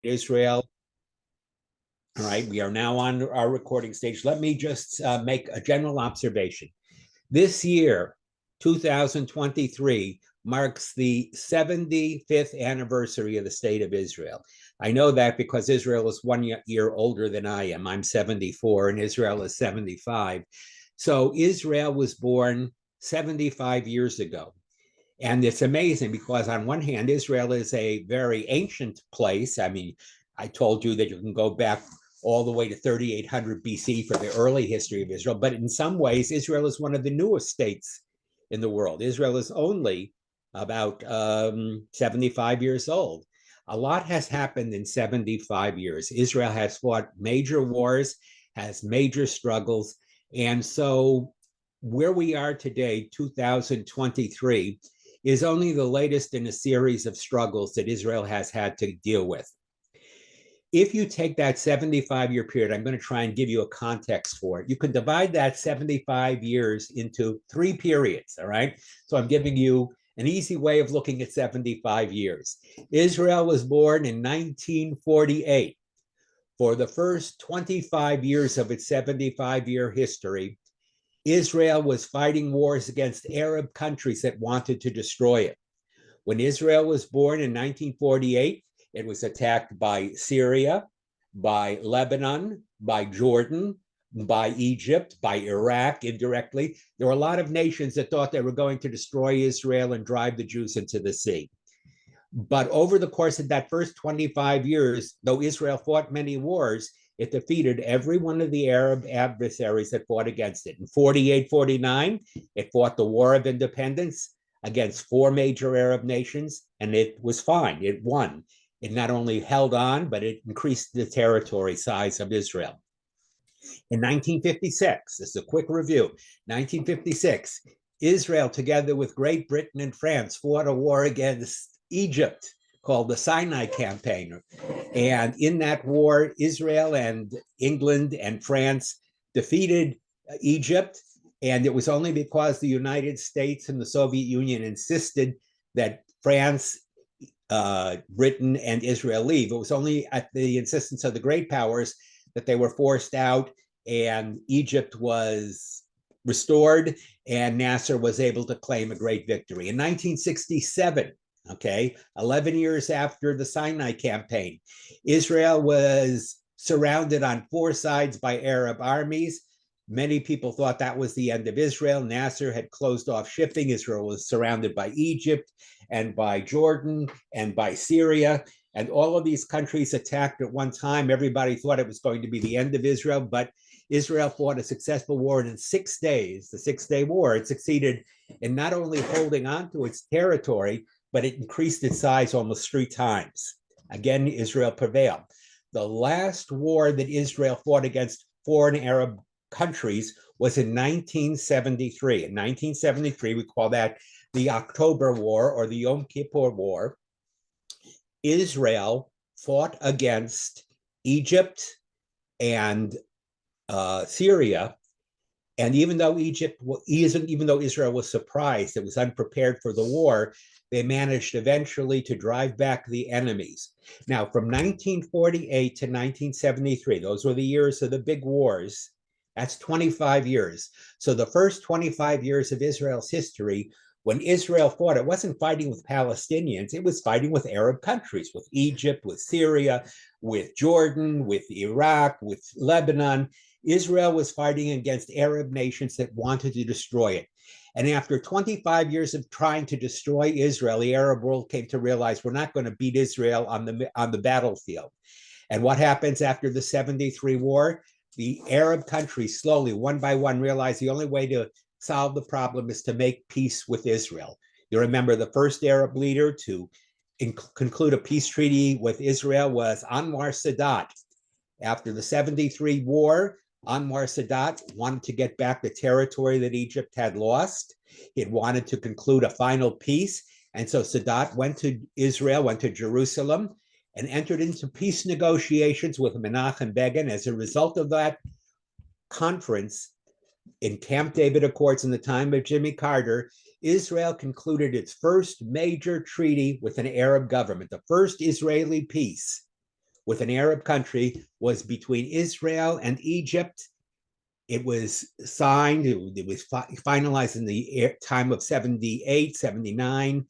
Israel. All right, we are now on our recording stage. Let me just make a general observation. This year, 2023, marks the 75th anniversary of the State of Israel. I know that because Israel is 1 year older than I am. I'm 74 and Israel is 75. So Israel was born 75 years ago. And it's amazing because on one hand, Israel is a very ancient place. I mean, I told you that you can go back all the way to 3800 BC for the early history of Israel. But in some ways, Israel is one of the newest states in the world. Israel is only about 75 years old. A lot has happened in 75 years. Israel has fought major wars, has major struggles. And so where we are today, 2023, is only the latest in a series of struggles that Israel has had to deal with. If you take that 75-year period, I'm going to try and give you a context for it. You can divide that 75 years into 3 periods, all right? So I'm giving you an easy way of looking at 75 years. Israel was born in 1948. For the first 25 years of its 75-year history, Israel was fighting wars against Arab countries that wanted to destroy it. When Israel was born in 1948, it was attacked by Syria, by Lebanon, by Jordan, by Egypt, by Iraq indirectly. There were a lot of nations that thought they were going to destroy Israel and drive the Jews into the sea. But over the course of that first 25 years, though Israel fought many wars, it defeated every one of the Arab adversaries that fought against it. In 48, 49, it fought the War of Independence against 4 major Arab nations, and it was fine. It won. It not only held on, but it increased the territory size of Israel. In 1956, this is a quick review, 1956, Israel, together with Great Britain and France, fought a war against Egypt called the Sinai Campaign. And in that war, Israel and England and France defeated Egypt. And it was only because the United States and the Soviet Union insisted that France, Britain, and Israel leave. It was only at the insistence of the great powers that they were forced out, and Egypt was restored, and Nasser was able to claim a great victory. In 1967, okay, 11 years after the Sinai Campaign, Israel was surrounded on 4 sides by Arab armies. Many people thought that was the end of Israel. Nasser had closed off shipping. Israel was surrounded by Egypt and by Jordan and by Syria. And all of these countries attacked at one time. Everybody thought it was going to be the end of Israel, but Israel fought a successful war. And in 6 days, the 6-day war, it succeeded in not only holding on to its territory, but it increased its size almost 3 times. Again, Israel prevailed. The last war that Israel fought against foreign Arab countries was in 1973. In 1973, we call that the October War or the Yom Kippur War. Israel fought against Egypt and Syria. And even though Israel was surprised, it was unprepared for the war, they managed eventually to drive back the enemies. Now, from 1948 to 1973, those were the years of the big wars. That's 25 years. So the first 25 years of Israel's history, when Israel fought, it wasn't fighting with Palestinians, it was fighting with Arab countries, with Egypt, with Syria, with Jordan, with Iraq, with Lebanon. Israel was fighting against Arab nations that wanted to destroy it. And after 25 years of trying to destroy Israel, the Arab world came to realize we're not going to beat Israel on the battlefield. And what happens after the 73 war? The Arab countries slowly, one by one, realized the only way to solve the problem is to make peace with Israel. You remember the first Arab leader to conclude a peace treaty with Israel was Anwar Sadat. After the 73 war, Anwar Sadat wanted to get back the territory that Egypt had lost. He wanted to conclude a final peace. And so Sadat went to Israel, went to Jerusalem, and entered into peace negotiations with Menachem Begin. As a result of that conference in Camp David Accords in the time of Jimmy Carter, Israel concluded its first major treaty with an Arab government. The first Israeli peace with an Arab country was between Israel and Egypt. It was signed, it was finalized in the time of 78, 79.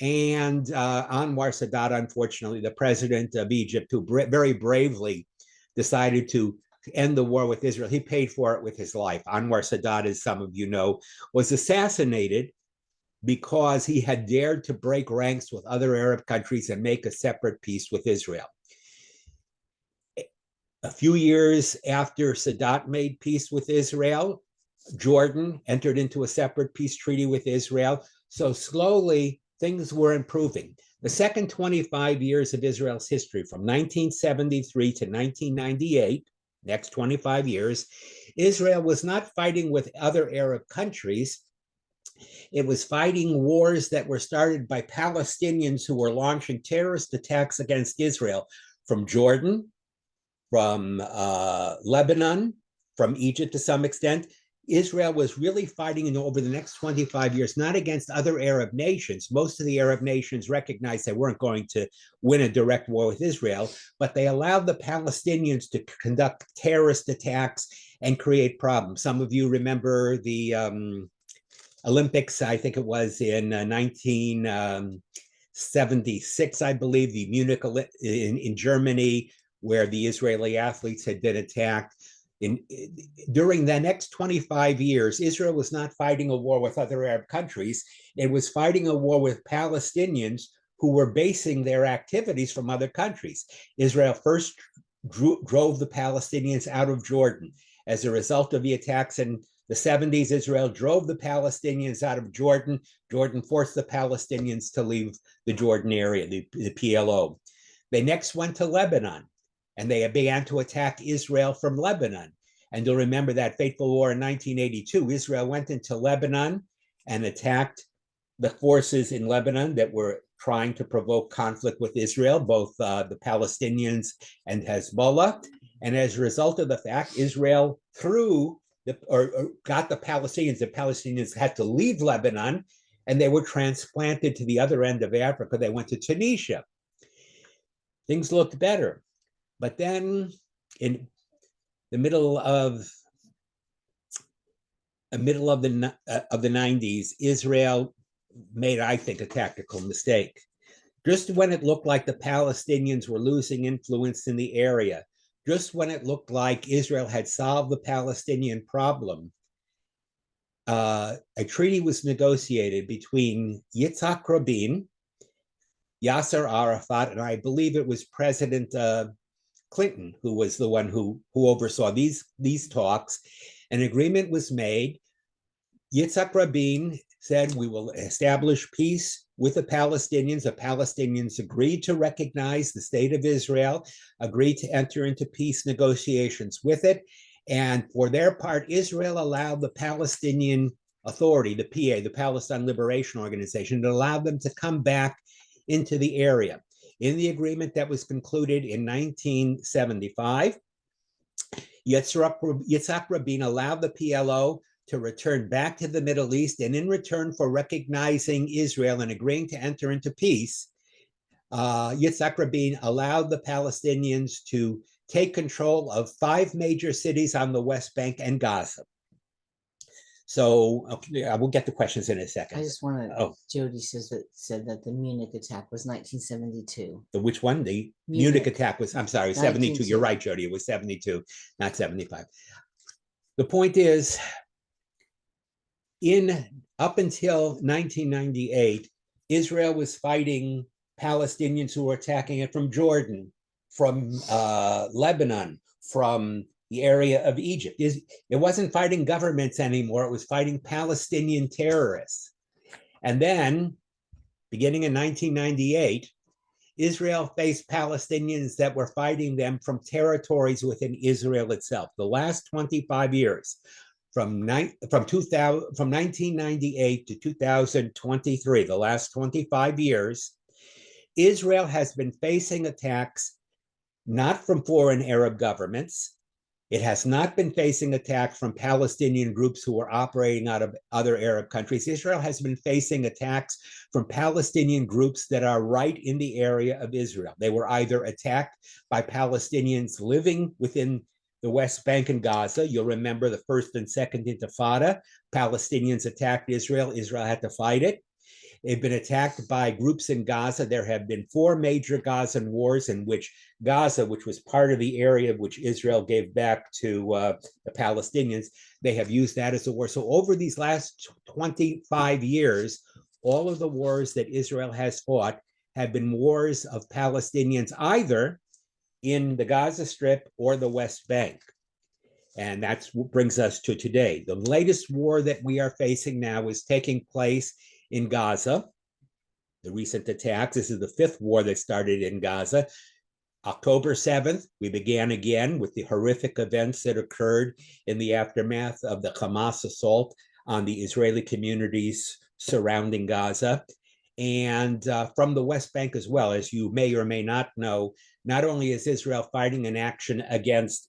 And Anwar Sadat, unfortunately, the president of Egypt, who very bravely decided to end the war with Israel, he paid for it with his life. Anwar Sadat, as some of you know, was assassinated because he had dared to break ranks with other Arab countries and make a separate peace with Israel. A few years after Sadat made peace with Israel, Jordan entered into a separate peace treaty with Israel. So slowly, things were improving. The second 25 years of Israel's history, from 1973 to 1998, next 25 years, Israel was not fighting with other Arab countries. It was fighting wars that were started by Palestinians who were launching terrorist attacks against Israel from Jordan, from Lebanon, from Egypt to some extent. Israel was really fighting over the next 25 years, not against other Arab nations. Most of the Arab nations recognized they weren't going to win a direct war with Israel, but they allowed the Palestinians to conduct terrorist attacks and create problems. Some of you remember the Olympics, I think it was in 1976, I believe, the Munich in Germany, where the Israeli athletes had been attacked. During the next 25 years, Israel was not fighting a war with other Arab countries. It was fighting a war with Palestinians who were basing their activities from other countries. Israel first drove the Palestinians out of Jordan. As a result of the attacks in the 70s, Israel drove the Palestinians out of Jordan. Jordan forced the Palestinians to leave the Jordan area, the PLO. They next went to Lebanon, and they began to attack Israel from Lebanon. And you'll remember that fateful war in 1982. Israel went into Lebanon and attacked the forces in Lebanon that were trying to provoke conflict with Israel, both the Palestinians and Hezbollah. And as a result of the fact, Israel got the Palestinians had to leave Lebanon, and they were transplanted to the other end of Africa. They went to Tunisia. Things looked better. But then in the middle of the 90s, Israel made, I think, a tactical mistake. Just when it looked like the Palestinians were losing influence in the area, just when it looked like Israel had solved the Palestinian problem, a treaty was negotiated between Yitzhak Rabin, Yasser Arafat, and I believe it was President Clinton, who was the one who oversaw these talks. An agreement was made. Yitzhak Rabin said, we will establish peace with the Palestinians. The Palestinians agreed to recognize the state of Israel, agreed to enter into peace negotiations with it. And for their part, Israel allowed the Palestinian Authority, the PA, the Palestine Liberation Organization, to allow them to come back into the area. In the agreement that was concluded in 1975, Yitzhak Rabin allowed the PLO to return back to the Middle East, and in return for recognizing Israel and agreeing to enter into peace, Yitzhak Rabin allowed the Palestinians to take control of 5 major cities on the West Bank and Gaza. So okay, we'll get the questions in a second. I just want to. Oh. Jody said that the Munich attack was 1972. The which one? The Munich attack was. I'm sorry, 72. You're right, Jody. It was 72, not 75. The point is, up until 1998, Israel was fighting Palestinians who were attacking it from Jordan, from Lebanon, from the area of Egypt. It wasn't fighting governments anymore. It was fighting Palestinian terrorists. And then, beginning in 1998, Israel faced Palestinians that were fighting them from territories within Israel itself. The last 25 years, from 1998 to 2023, the last 25 years, Israel has been facing attacks not from foreign Arab governments. It has not been facing attacks from Palestinian groups who are operating out of other Arab countries. Israel has been facing attacks from Palestinian groups that are right in the area of Israel. They were either attacked by Palestinians living within the West Bank and Gaza. You'll remember the first and second Intifada. Palestinians attacked Israel. Israel had to fight it. They've been attacked by groups in Gaza. There have been 4 major Gazan wars in which Gaza, which was part of the area which Israel gave back to the Palestinians, they have used that as a war. So over these last 25 years, all of the wars that Israel has fought have been wars of Palestinians either in the Gaza Strip or the West Bank. And that's what brings us to today. The latest war that we are facing now is taking place in Gaza. The recent attacks, this is the 5th war that started in Gaza. October 7th, we began again with the horrific events that occurred in the aftermath of the Hamas assault on the Israeli communities surrounding Gaza. And from the West Bank as well, as you may or may not know, not only is Israel fighting an action against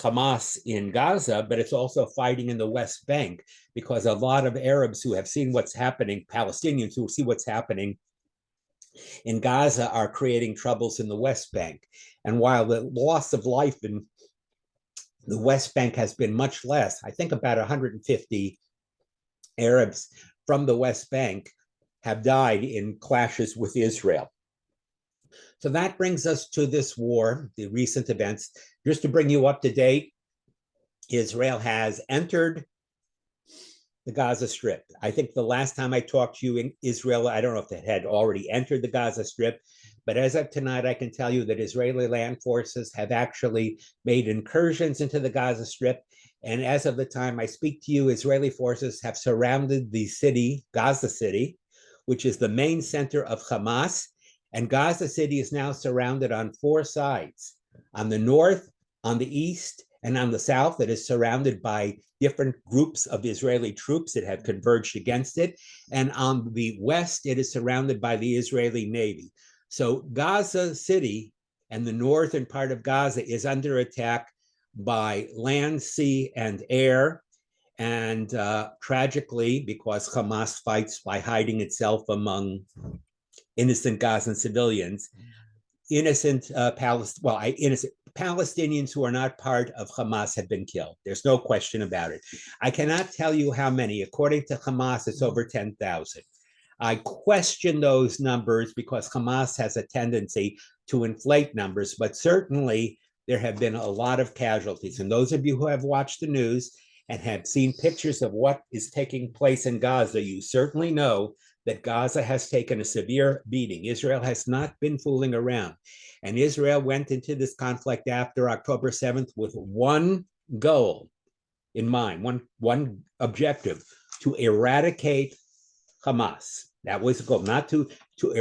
Hamas in Gaza, but it's also fighting in the West Bank, because a lot of Arabs who have seen what's happening, Palestinians who see what's happening in Gaza, are creating troubles in the West Bank. And while the loss of life in the West Bank has been much less, I think about 150 Arabs from the West Bank have died in clashes with Israel. So that brings us to this war, the recent events. Just to bring you up to date, Israel has entered the Gaza Strip. I think the last time I talked to you in Israel, I don't know if it had already entered the Gaza Strip, but as of tonight, I can tell you that Israeli land forces have actually made incursions into the Gaza Strip. And as of the time I speak to you, Israeli forces have surrounded the city, Gaza City, which is the main center of Hamas. And Gaza City is now surrounded on 4 sides. On the north, on the east, and on the south, it is surrounded by different groups of Israeli troops that have converged against it. And on the west, it is surrounded by the Israeli Navy. So Gaza City and the northern part of Gaza is under attack by land, sea, and air. And tragically, because Hamas fights by hiding itself among innocent Gazan civilians, innocent Palestinians who are not part of Hamas have been killed. There's no question about it. I cannot tell you how many. According to Hamas, it's over 10,000. I question those numbers because Hamas has a tendency to inflate numbers, but certainly there have been a lot of casualties. And those of you who have watched the news and have seen pictures of what is taking place in Gaza, you certainly know that Gaza has taken a severe beating. Israel has not been fooling around. And Israel went into this conflict after October 7th with one goal in mind, one objective: to eradicate Hamas. That was the goal, not to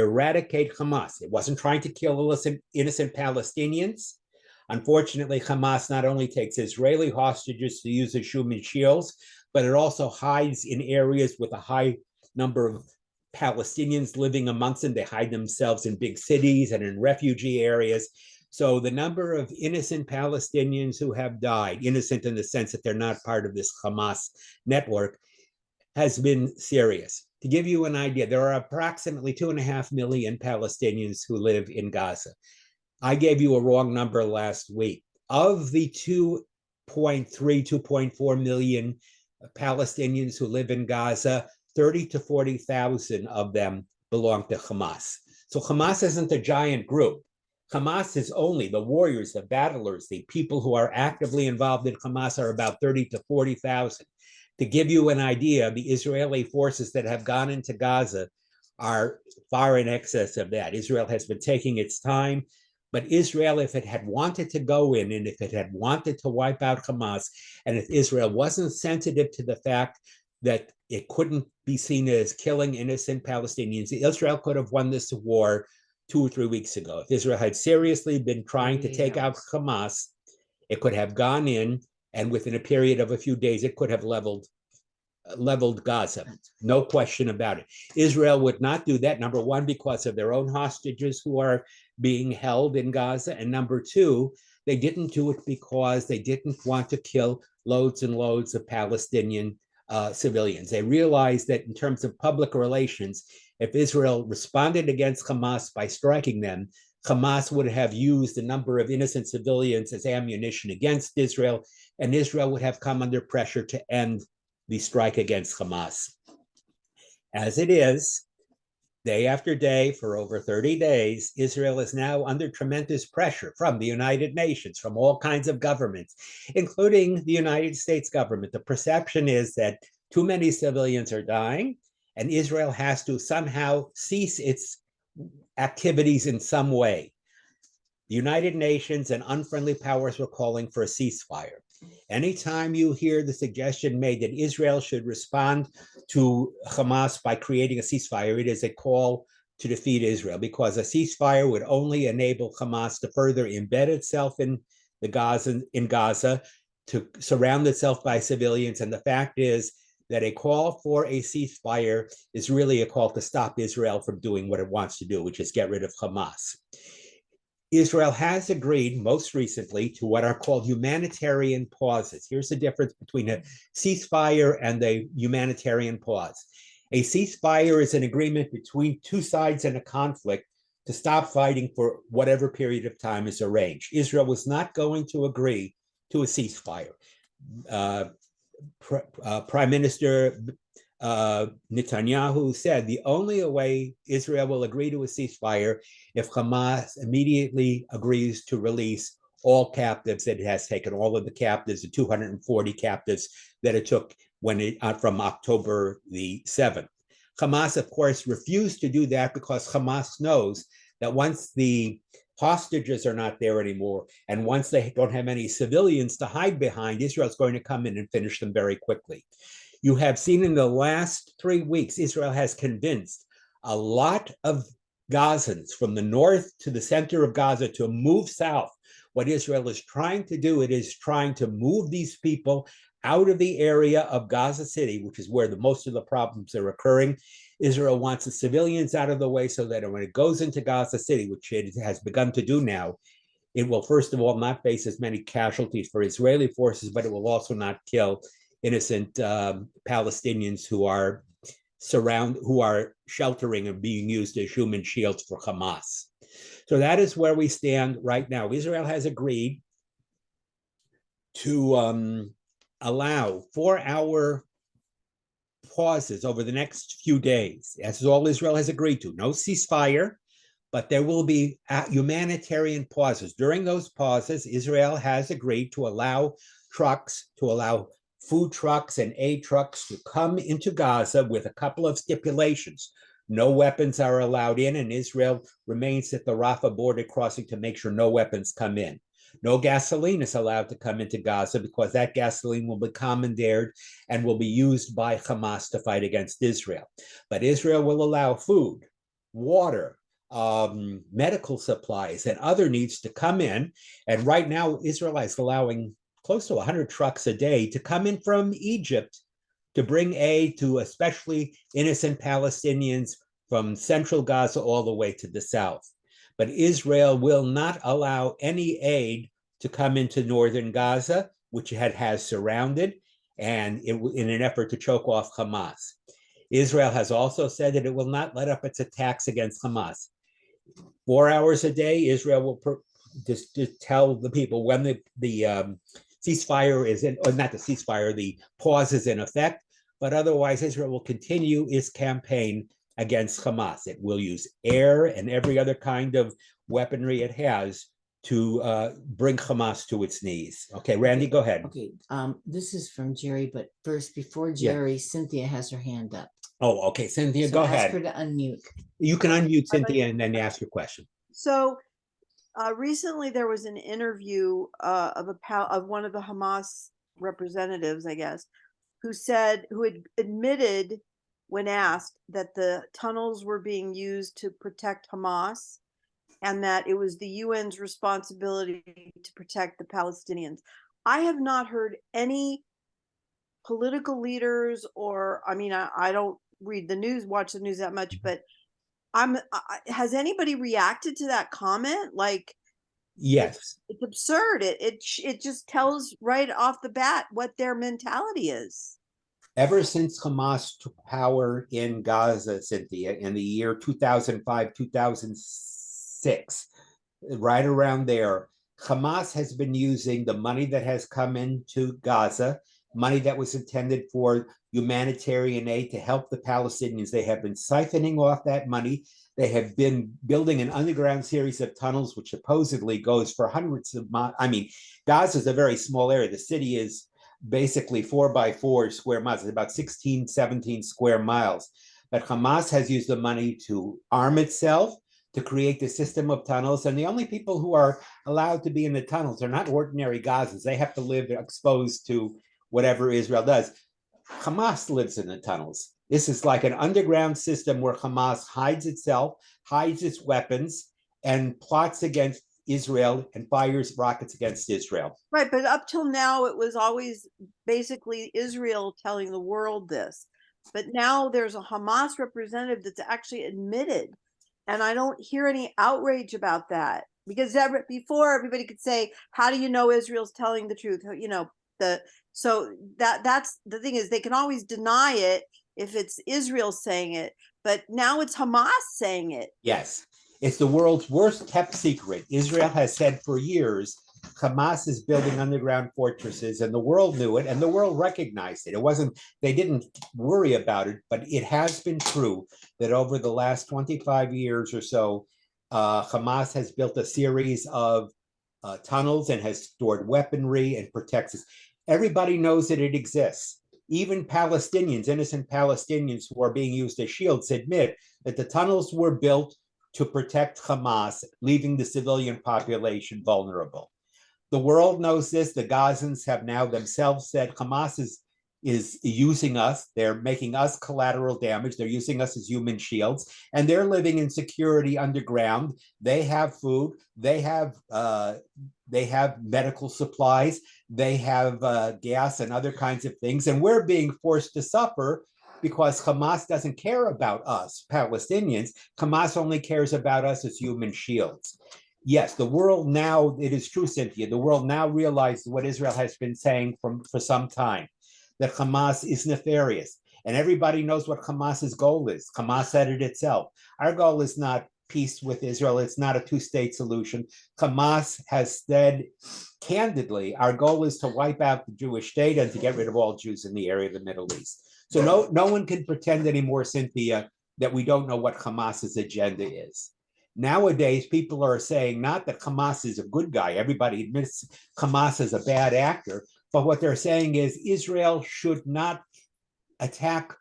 eradicate Hamas. It wasn't trying to kill innocent Palestinians. Unfortunately, Hamas not only takes Israeli hostages to use as human shields, but it also hides in areas with a high number of Palestinians living amongst them. They hide themselves in big cities and in refugee areas. So the number of innocent Palestinians who have died, innocent in the sense that they're not part of this Hamas network, has been serious. To give you an idea, there are approximately 2.5 million Palestinians who live in Gaza. I gave you a wrong number last week. Of the 2.3, 2.4 million Palestinians who live in Gaza, 30 to 40,000 of them belong to Hamas. So Hamas isn't a giant group. Hamas is only the warriors, the battlers, the people who are actively involved in Hamas are about 30 to 40,000. To give you an idea, the Israeli forces that have gone into Gaza are far in excess of that. Israel has been taking its time, but Israel, if it had wanted to go in and if it had wanted to wipe out Hamas, and if Israel wasn't sensitive to the fact that it couldn't be seen as killing innocent Palestinians, Israel could have won this war 2 or 3 weeks ago. If Israel had seriously been trying to take out Hamas, it could have gone in, and within a period of a few days, it could have leveled Gaza. No question about it. Israel would not do that, number one, because of their own hostages who are being held in Gaza, and number two, They didn't do it because they didn't want to kill loads and loads of Palestinian civilians. They realized that in terms of public relations, if Israel responded against Hamas by striking them, Hamas would have used a number of innocent civilians as ammunition against Israel, and Israel would have come under pressure to end the strike against Hamas. As it is, day after day, for over 30 days, Israel is now under tremendous pressure from the United Nations, from all kinds of governments, including the United States government. The perception is that too many civilians are dying, and Israel has to somehow cease its activities in some way. The United Nations and unfriendly powers were calling for a ceasefire. Anytime you hear the suggestion made that Israel should respond to Hamas by creating a ceasefire, it is a call to defeat Israel, because a ceasefire would only enable Hamas to further embed itself in Gaza, to surround itself by civilians. And the fact is that a call for a ceasefire is really a call to stop Israel from doing what it wants to do, which is get rid of Hamas. Israel has agreed most recently to what are called humanitarian pauses. Here's the difference between a ceasefire and a humanitarian pause. A ceasefire is an agreement between two sides in a conflict to stop fighting for whatever period of time is arranged. Israel was not going to agree to a ceasefire. Prime Minister Netanyahu said the only way Israel will agree to a ceasefire if Hamas immediately agrees to release all captives that it has taken, all of the captives, the 240 captives that it took from October the 7th. Hamas, of course, refused to do that because Hamas knows that once the hostages are not there anymore, and once they don't have any civilians to hide behind, Israel's going to come in and finish them very quickly. You have seen in the last 3 weeks, Israel has convinced a lot of Gazans from the north to the center of Gaza to move south. What Israel is trying to do, it is trying to move these people out of the area of Gaza City, which is where most of the problems are occurring. Israel wants the civilians out of the way so that when it goes into Gaza City, which it has begun to do now, it will first of all not face as many casualties for Israeli forces, but it will also not kill innocent Palestinians who are sheltering and being used as human shields for Hamas. So that is where we stand right now. Israel has agreed to allow 4-hour pauses over the next few days. That's all Israel has agreed to. No ceasefire, but there will be humanitarian pauses. During those pauses, Israel has agreed to allow food trucks and aid trucks to come into Gaza with a couple of stipulations. No weapons are allowed in, and Israel remains at the Rafah border crossing to make sure no weapons come in. No gasoline is allowed to come into Gaza because that gasoline will be commandeered and will be used by Hamas to fight against Israel. But Israel will allow food, water, medical supplies, and other needs to come in. And right now, Israel is allowing close to 100 trucks a day to come in from Egypt to bring aid to especially innocent Palestinians from central Gaza all the way to the south. But Israel will not allow any aid to come into northern Gaza, which it has surrounded, and in an effort to choke off Hamas. Israel has also said that it will not let up its attacks against Hamas. 4 hours a day, Israel will just tell the people when the ceasefire is in, or not the ceasefire, the pause is in effect, but otherwise Israel will continue its campaign against Hamas. It will use air and every other kind of weaponry it has to bring Hamas to its knees. Okay, Randy, go ahead. Okay, this is from Jerry, but first, before Jerry, Cynthia has her hand up. Oh, okay, Cynthia, So go ask ahead. her to unmute. You can unmute Cynthia and then ask your question. So recently there was an interview of one of the Hamas representatives, I guess, who had admitted when asked that the tunnels were being used to protect Hamas and that it was the UN's responsibility to protect the Palestinians. I have not heard any political leaders, or I don't watch the news that much, but has anybody reacted to that comment? Like, Yes. It's absurd. It just tells right off the bat what their mentality is. Ever since Hamas took power in Gaza, Cynthia, in the year 2005, 2006, right around there, Hamas has been using the money that has come into Gaza, money that was intended for humanitarian aid to help the Palestinians. They have been siphoning off that money. They have been building an underground series of tunnels, which supposedly goes for hundreds of miles. I mean, Gaza is a very small area. The city is basically 4 by 4 square miles. It's about 16, 17 square miles. But Hamas has used the money to arm itself, to create the system of tunnels. And the only people who are allowed to be in the tunnels are not ordinary Gazans. They have to live exposed to whatever Israel does. Hamas lives in the tunnels. This is like an underground system where Hamas hides itself, hides its weapons, and plots against Israel and fires rockets against Israel. Right, but up till now, it was always basically Israel telling the world this. But now there's a Hamas representative that's actually admitted, and I don't hear any outrage about that, because before everybody could say, "How do you know Israel's telling the truth?" So that's the thing, is they can always deny it if it's Israel saying it, but now it's Hamas saying it. Yes. It's the world's worst kept secret. Israel has said for years, Hamas is building underground fortresses, and the world knew it, and the world recognized it. It wasn't, they didn't worry about it, but it has been true that over the last 25 years or so, Hamas has built a series of tunnels and has stored weaponry and protects us. Everybody knows that it exists. Even Palestinians, innocent Palestinians who are being used as shields, admit that the tunnels were built to protect Hamas, leaving the civilian population vulnerable. The world knows this. The Gazans have now themselves said Hamas is using us. They're making us collateral damage. They're using us as human shields, and they're living in security underground. They have food. They have medical supplies. They have gas and other kinds of things, and we're being forced to suffer because Hamas doesn't care about us, Palestinians. Hamas only cares about us as human shields. Yes, the world now, it is true, Cynthia, the world now realizes what Israel has been saying for some time, that Hamas is nefarious. And everybody knows what Hamas's goal is. Hamas said it itself. Our goal is not peace with Israel. It's not a two-state solution. Hamas has said candidly, our goal is to wipe out the Jewish state and to get rid of all Jews in the area of the Middle East. So no one can pretend anymore, Cynthia, that we don't know what Hamas's agenda is. Nowadays, people are saying not that Hamas is a good guy. Everybody admits Hamas is a bad actor. But what they're saying is Israel should not attack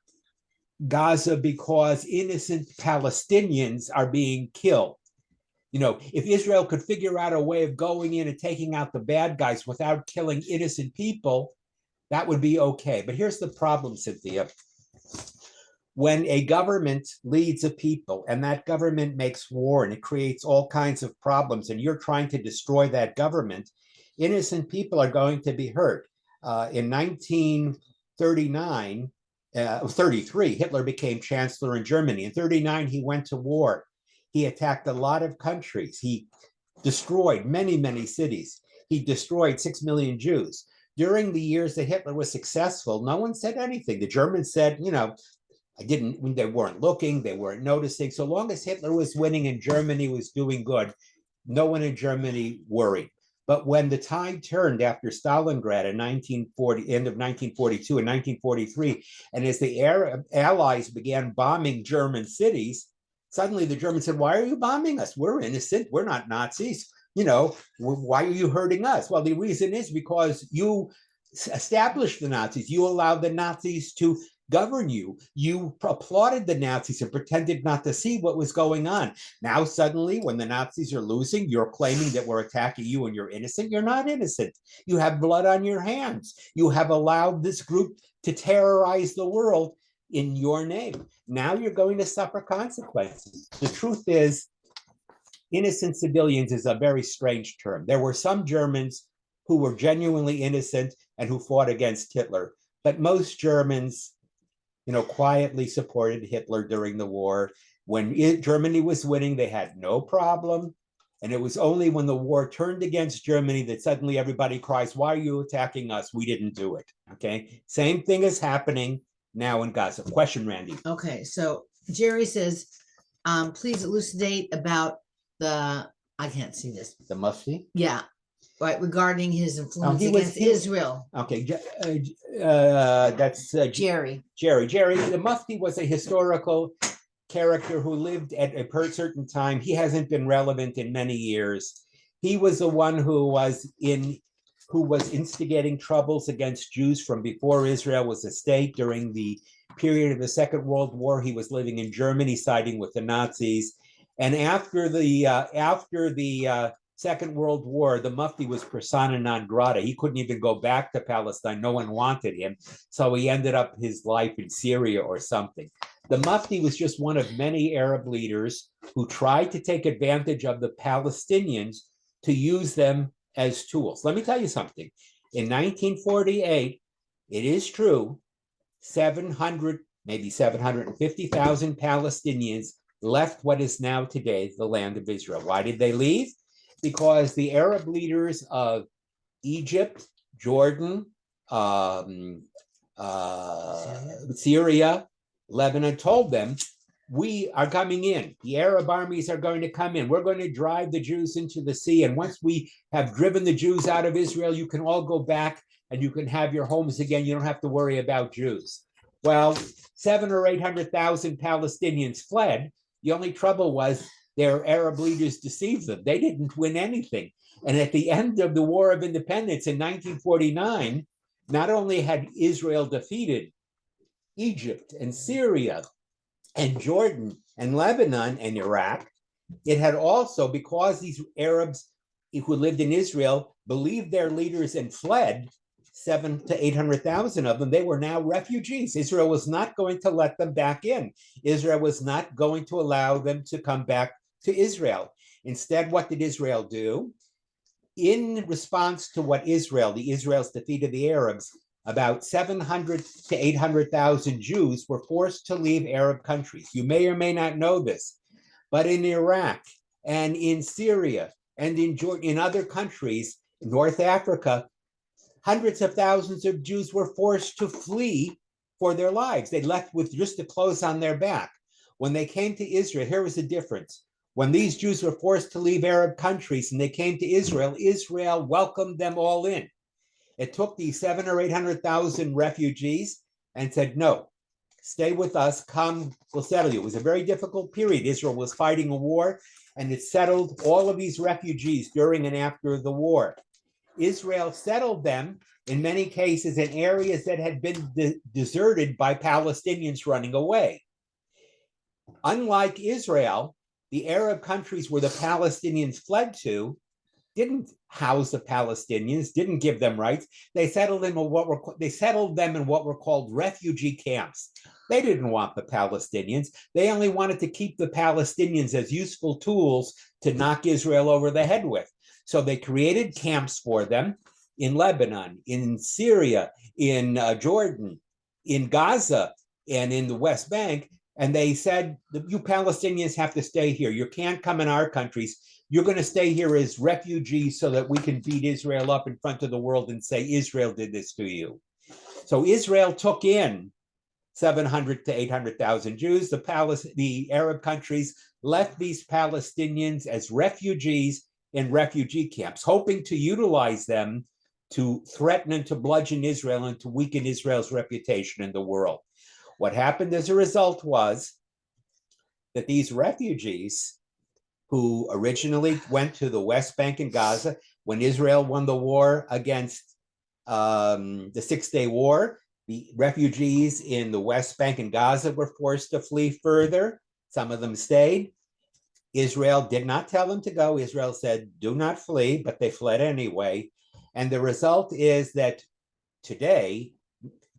Gaza because innocent Palestinians are being killed. You know, if Israel could figure out a way of going in and taking out the bad guys without killing innocent people, that would be okay. But here's the problem, Cynthia. When a government leads a people and that government makes war and it creates all kinds of problems and you're trying to destroy that government, innocent people are going to be hurt. In 1933, Hitler became chancellor in Germany. In 1939, he went to war. He attacked a lot of countries. He destroyed many, many cities. He destroyed 6 million Jews. During the years that Hitler was successful, no one said anything. The Germans said, you know, they weren't looking, they weren't noticing. So long as Hitler was winning and Germany was doing good, no one in Germany worried. But when the tide turned after Stalingrad in 1940, end of 1942 and 1943, and as the Allies began bombing German cities, suddenly the Germans said, "Why are you bombing us? We're innocent. We're not Nazis. You know, why are you hurting us?" Well, the reason is because you established the Nazis. You allowed the Nazis to govern you. You applauded the Nazis and pretended not to see what was going on. Now, suddenly, when the Nazis are losing, you're claiming that we're attacking you and you're innocent. You're not innocent. You have blood on your hands. You have allowed this group to terrorize the world in your name. Now you're going to suffer consequences. The truth is, innocent civilians is a very strange term. There were some Germans who were genuinely innocent and who fought against Hitler, but most Germans, you know, quietly supported Hitler during the war. When Germany was winning, they had no problem And it was only when the war turned against Germany that suddenly everybody cries, why are you attacking us? We didn't do it. Okay. Same thing is happening now in Gaza. Question, Randy. Okay, so Jerry says, please elucidate about I can't see this. The Mufti? Yeah, right, regarding his influence he was- against he was- Israel. Okay. That's Jerry. Jerry. The Mufti was a historical character who lived at a certain time. He hasn't been relevant in many years. He was the one who was instigating troubles against Jews from before Israel was a state. During the period of the Second World War, he was living in Germany, siding with the Nazis. And after the Second World War, the Mufti was persona non grata. He couldn't even go back to Palestine. No one wanted him. So he ended up his life in Syria or something. The Mufti was just one of many Arab leaders who tried to take advantage of the Palestinians to use them as tools. Let me tell you something. In 1948, it is true, 700, maybe 750,000 Palestinians left what is now today the land of Israel. Why did they leave? Because the Arab leaders of Egypt, Jordan, Syria, Lebanon told them, we are coming in. The Arab armies are going to come in. We're going to drive the Jews into the sea. And once we have driven the Jews out of Israel, you can all go back and you can have your homes again. You don't have to worry about Jews. Well, 700,000 or 800,000 Palestinians fled. The only trouble was their Arab leaders deceived them. They didn't win anything. And at the end of the War of Independence in 1949, not only had Israel defeated Egypt and Syria and Jordan and Lebanon and Iraq, it had also, because these Arabs who lived in Israel believed their leaders and fled, 700,000 to 800,000 of them, they were now refugees. Israel was not going to let them back in. Israel was not going to allow them to come back to Israel. Instead, what did Israel do? In response to Israel's defeat of the Arabs, about 700 to 800,000 Jews were forced to leave Arab countries. You may or may not know this, but in Iraq and in Syria and in Jordan, in other countries, North Africa, hundreds of thousands of Jews were forced to flee for their lives. They left with just the clothes on their back. When they came to Israel, here was the difference. When these Jews were forced to leave Arab countries and they came to Israel, Israel welcomed them all in. It took these 700,000 or 800,000 refugees and said, no, stay with us, come, we'll settle you. It was a very difficult period. Israel was fighting a war, and it settled all of these refugees during and after the war. Israel settled them, in many cases, in areas that had been deserted by Palestinians running away. Unlike Israel, the Arab countries where the Palestinians fled to didn't house the Palestinians, didn't give them rights. They settled them in what were called refugee camps. They didn't want the Palestinians. They only wanted to keep the Palestinians as useful tools to knock Israel over the head with. So they created camps for them in Lebanon, in Syria, in Jordan, in Gaza, and in the West Bank. And they said, you Palestinians have to stay here. You can't come in our countries. You're going to stay here as refugees so that we can beat Israel up in front of the world and say, Israel did this to you. So Israel took in 700 to 800,000 Jews. The Arab countries left these Palestinians as refugees in refugee camps, hoping to utilize them to threaten and to bludgeon Israel and to weaken Israel's reputation in the world. What happened as a result was that these refugees, who originally went to the West Bank and Gaza, when Israel won the war against the Six-Day War, the refugees in the West Bank and Gaza were forced to flee further. Some of them stayed. Israel did not tell them to go. Israel said, do not flee, but they fled anyway. And the result is that today,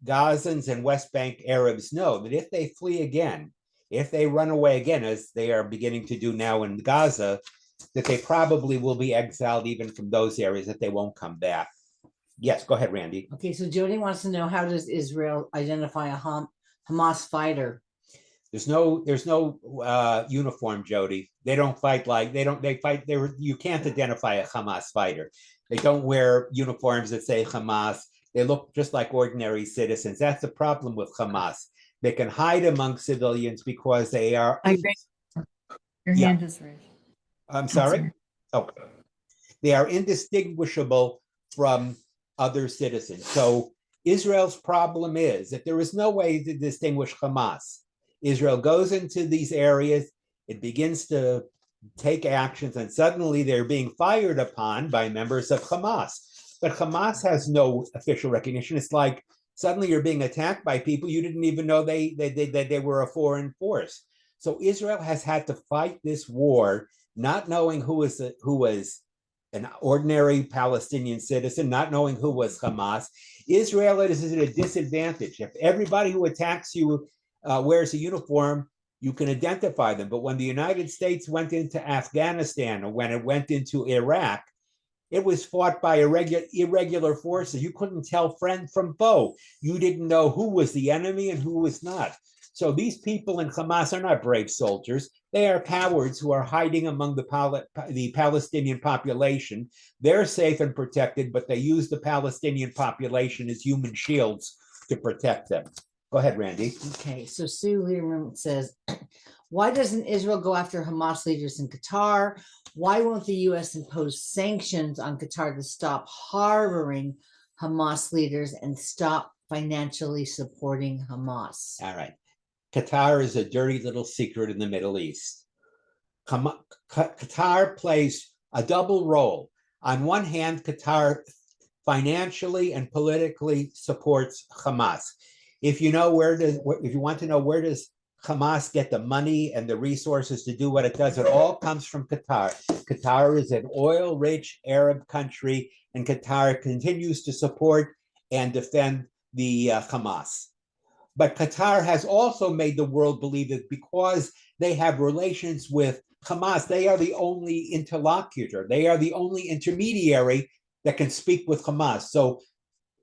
Gazans and West Bank Arabs know that if they flee again, if they run away again, as they are beginning to do now in Gaza, that they probably will be exiled even from those areas, that they won't come back. Yes, go ahead, Randy. Okay, so Jody wants to know, how does Israel identify a Hamas fighter? There's no uniform, Jody. They don't fight like they fight. You can't identify a Hamas fighter. They don't wear uniforms that say Hamas. They look just like ordinary citizens. That's the problem with Hamas. They can hide among civilians because they are. Your Yeah. hand is raised. I'm sorry. Oh, they are indistinguishable from other citizens. So Israel's problem is that there is no way to distinguish Hamas. Israel goes into these areas, it begins to take actions, and suddenly they're being fired upon by members of Hamas. But Hamas has no official recognition. It's like suddenly you're being attacked by people you didn't even know they were a foreign force. So Israel has had to fight this war, not knowing who was an ordinary Palestinian citizen, not knowing who was Hamas. Israel is at a disadvantage. If everybody who attacks you wears a uniform, you can identify them. But when the United States went into Afghanistan or when it went into Iraq, it was fought by irregular forces. You couldn't tell friend from foe. You didn't know who was the enemy and who was not. So these people in Hamas are not brave soldiers. They are cowards who are hiding among the Palestinian population. They're safe and protected, but they use the Palestinian population as human shields to protect them. Go ahead, Randy. Okay, so Sue Lieberman says, why doesn't Israel go after Hamas leaders in Qatar? Why won't the U.S. impose sanctions on Qatar to stop harboring Hamas leaders and stop financially supporting Hamas? All right. Qatar is a dirty little secret in the Middle East. Qatar plays a double role. On one hand, Qatar financially and politically supports Hamas. If you want to know where does Hamas get the money and the resources to do what it does, it all comes from Qatar. Qatar is an oil-rich Arab country, and Qatar continues to support and defend the Hamas. But Qatar has also made the world believe that because they have relations with Hamas, they are the only interlocutor. They are the only intermediary that can speak with Hamas. So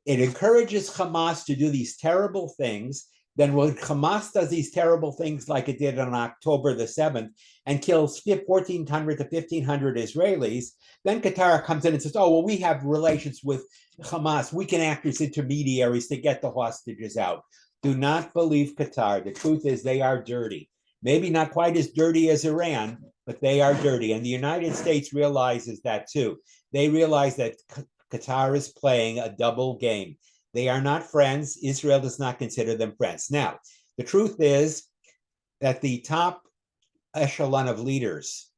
it encourages Hamas to do these terrible things. Then when Hamas does these terrible things like it did on October the 7th and kills 1,400 to 1,500 Israelis, then Qatar comes in and says, oh, well, we have relations with Hamas. We can act as intermediaries to get the hostages out. Do not believe Qatar. The truth is they are dirty. Maybe not quite as dirty as Iran, but they are dirty. And the United States realizes that too. They realize that Qatar is playing a double game. They are not friends. Israel does not consider them friends. Now, the truth is that the top echelon of leaders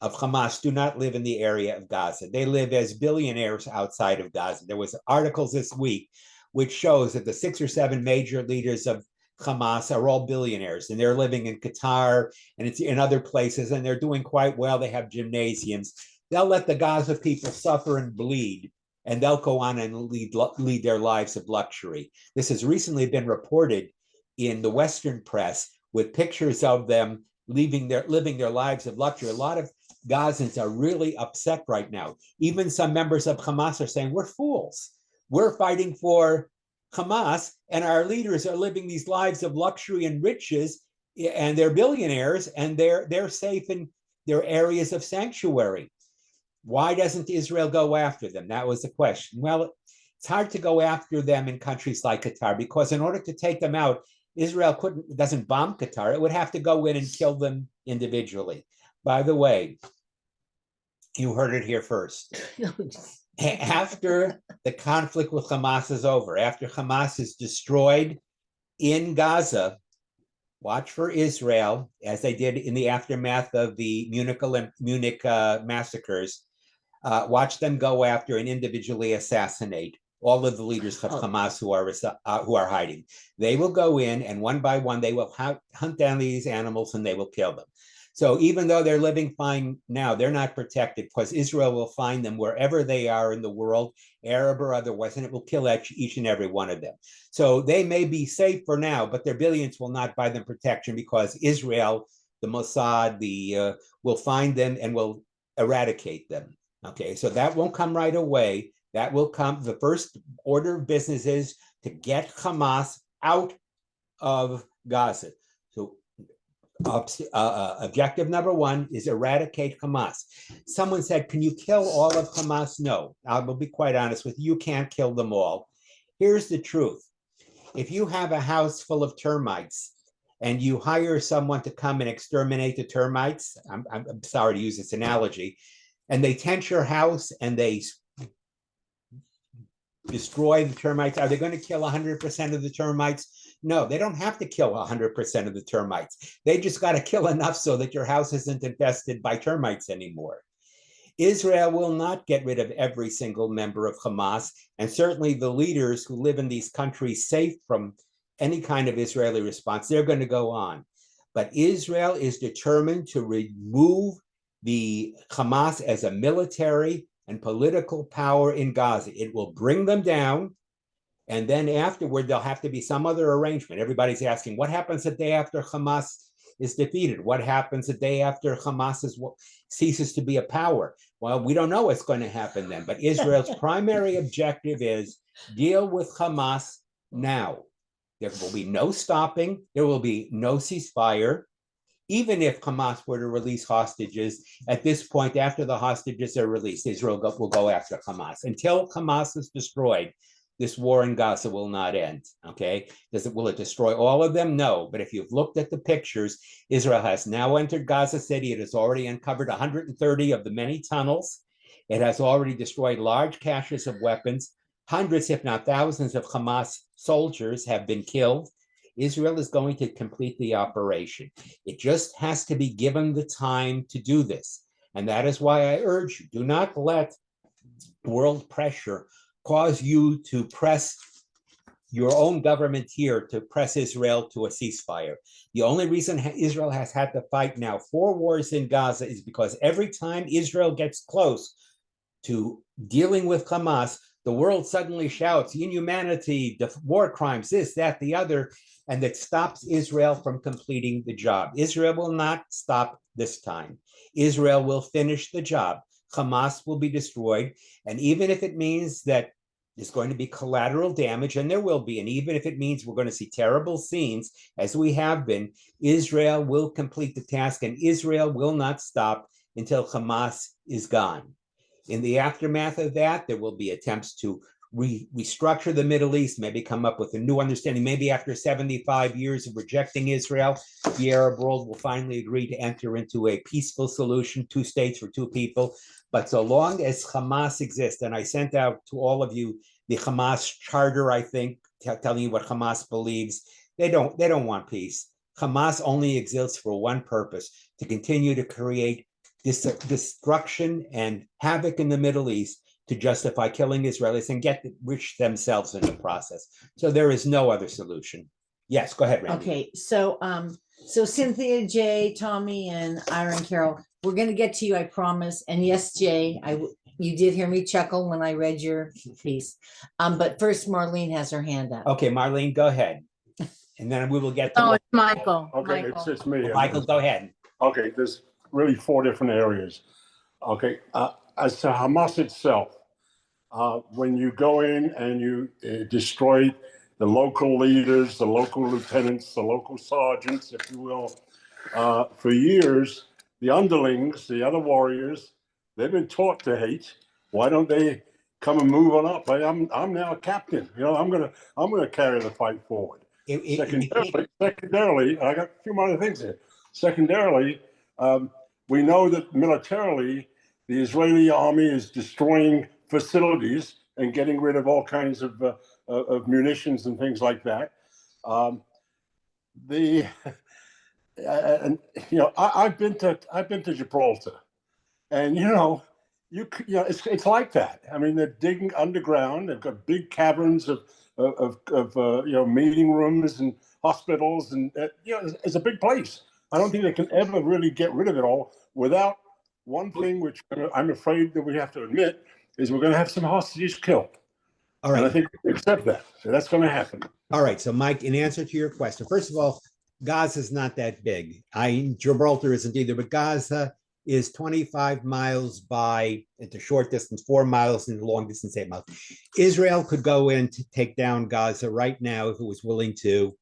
of Hamas do not live in the area of Gaza. They live as billionaires outside of Gaza. There was articles this week which shows that the 6 or 7 major leaders of Hamas are all billionaires, and they're living in Qatar and it's in other places, and they're doing quite well. They have gymnasiums. They'll let the Gaza people suffer and bleed, and they'll go on and lead their lives of luxury. This has recently been reported in the Western press with pictures of them living their lives of luxury. A lot of Gazans are really upset right now. Even some members of Hamas are saying, we're fools. We're fighting for Hamas, and our leaders are living these lives of luxury and riches, and they're billionaires, and they're safe in their areas of sanctuary. Why doesn't Israel go after them? That was the question. Well, it's hard to go after them in countries like Qatar because in order to take them out, Israel doesn't bomb Qatar. It would have to go in and kill them individually. By the way, you heard it here first. After the conflict with Hamas is over, after Hamas is destroyed in Gaza, watch for Israel, as they did in the aftermath of the Munich massacres. Watch them go after and individually assassinate all of the leaders of Hamas who are hiding. They will go in, and one by one, they will hunt down these animals and they will kill them. So even though they're living fine now, they're not protected because Israel will find them wherever they are in the world, Arab or otherwise, and it will kill each and every one of them. So they may be safe for now, but their billions will not buy them protection because Israel, the Mossad, will find them and will eradicate them. Okay, so that won't come right away. That will come. The first order of business is to get Hamas out of Gaza. So Objective number one is eradicate Hamas. Someone said, can you kill all of Hamas? No, I will be quite honest with you. You can't kill them all. Here's the truth. If you have a house full of termites and you hire someone to come and exterminate the termites, I'm sorry to use this analogy, and they tent your house and they destroy the termites, are they going to kill 100% of the termites? No, they don't have to kill 100% of the termites. They just got to kill enough so that your house isn't infested by termites anymore. Israel will not get rid of every single member of Hamas, and certainly the leaders who live in these countries safe from any kind of Israeli response, they're going to go on. But Israel is determined to remove the Hamas as a military and political power in Gaza. It will bring them down, and then afterward, there'll have to be some other arrangement. Everybody's asking, what happens the day after Hamas is defeated? What happens the day after Hamas ceases to be a power? Well, we don't know what's going to happen then, but Israel's primary objective is deal with Hamas now. There will be no stopping. There will be no ceasefire. Even if Hamas were to release hostages, at this point, after the hostages are released, Israel will go after Hamas. Until Hamas is destroyed, this war in Gaza will not end, okay? Will it destroy all of them? No, but if you've looked at the pictures, Israel has now entered Gaza City. It has already uncovered 130 of the many tunnels. It has already destroyed large caches of weapons. Hundreds, if not thousands, of Hamas soldiers have been killed. Israel is going to complete the operation. It just has to be given the time to do this. And that is why I urge you, do not let world pressure cause you to press your own government here to press Israel to a ceasefire. The only reason Israel has had to fight now 4 wars in Gaza is because every time Israel gets close to dealing with Hamas, the world suddenly shouts inhumanity, war crimes, this, that, the other, and that stops Israel from completing the job. Israel will not stop this time. Israel will finish the job. Hamas will be destroyed. And even if it means that there's going to be collateral damage, and there will be, and even if it means we're going to see terrible scenes, as we have been, Israel will complete the task, and Israel will not stop until Hamas is gone. In the aftermath of that, there will be attempts to restructure the Middle East, maybe come up with a new understanding. Maybe after 75 years of rejecting Israel, the Arab world will finally agree to enter into a peaceful solution, 2 states for 2 people. But so long as Hamas exists, and I sent out to all of you the Hamas charter, I think, telling you what Hamas believes, they don't want peace. Hamas only exists for one purpose: to continue to create destruction and havoc in the Middle East, to justify killing Israelis and get rich themselves in the process. So there is no other solution. Yes, go ahead, Randy. Okay, so Cynthia, Jay, Tommy, and Ira and Carol, we're gonna get to you, I promise. And yes, Jay, you did hear me chuckle when I read your piece. But first, Marlene has her hand up. Okay, Marlene, go ahead. And then we will get to Oh, it's Michael. Okay, Michael. it's me. Michael, go ahead. Okay, there's really 4 different areas. Okay, as to Hamas itself, when you go in and you destroy the local leaders, the local lieutenants, the local sergeants, if you will, for years, the underlings, the other warriors, they've been taught to hate. Why don't they come and move on up? I'm now a captain. You know, I'm gonna carry the fight forward. Secondarily, I got a few more other things here. Secondarily, we know that militarily, the Israeli army is destroying facilities and getting rid of all kinds of munitions and things like that. And you know, I've been to Gibraltar, and you know, it's like that. I mean, they're digging underground. They've got big caverns of meeting rooms and hospitals, and it's a big place. I don't think they can ever really get rid of it all without one thing, which I'm afraid that we have to admit, is we're going to have some hostages killed. All right. And I think we accept that. So that's going to happen. All right. So, Mike, in answer to your question, first of all, Gaza is not that big. Gibraltar isn't either, but Gaza is 25 miles by, at the short distance, 4 miles, and the long distance, 8 miles. Israel could go in to take down Gaza right now if it was willing to.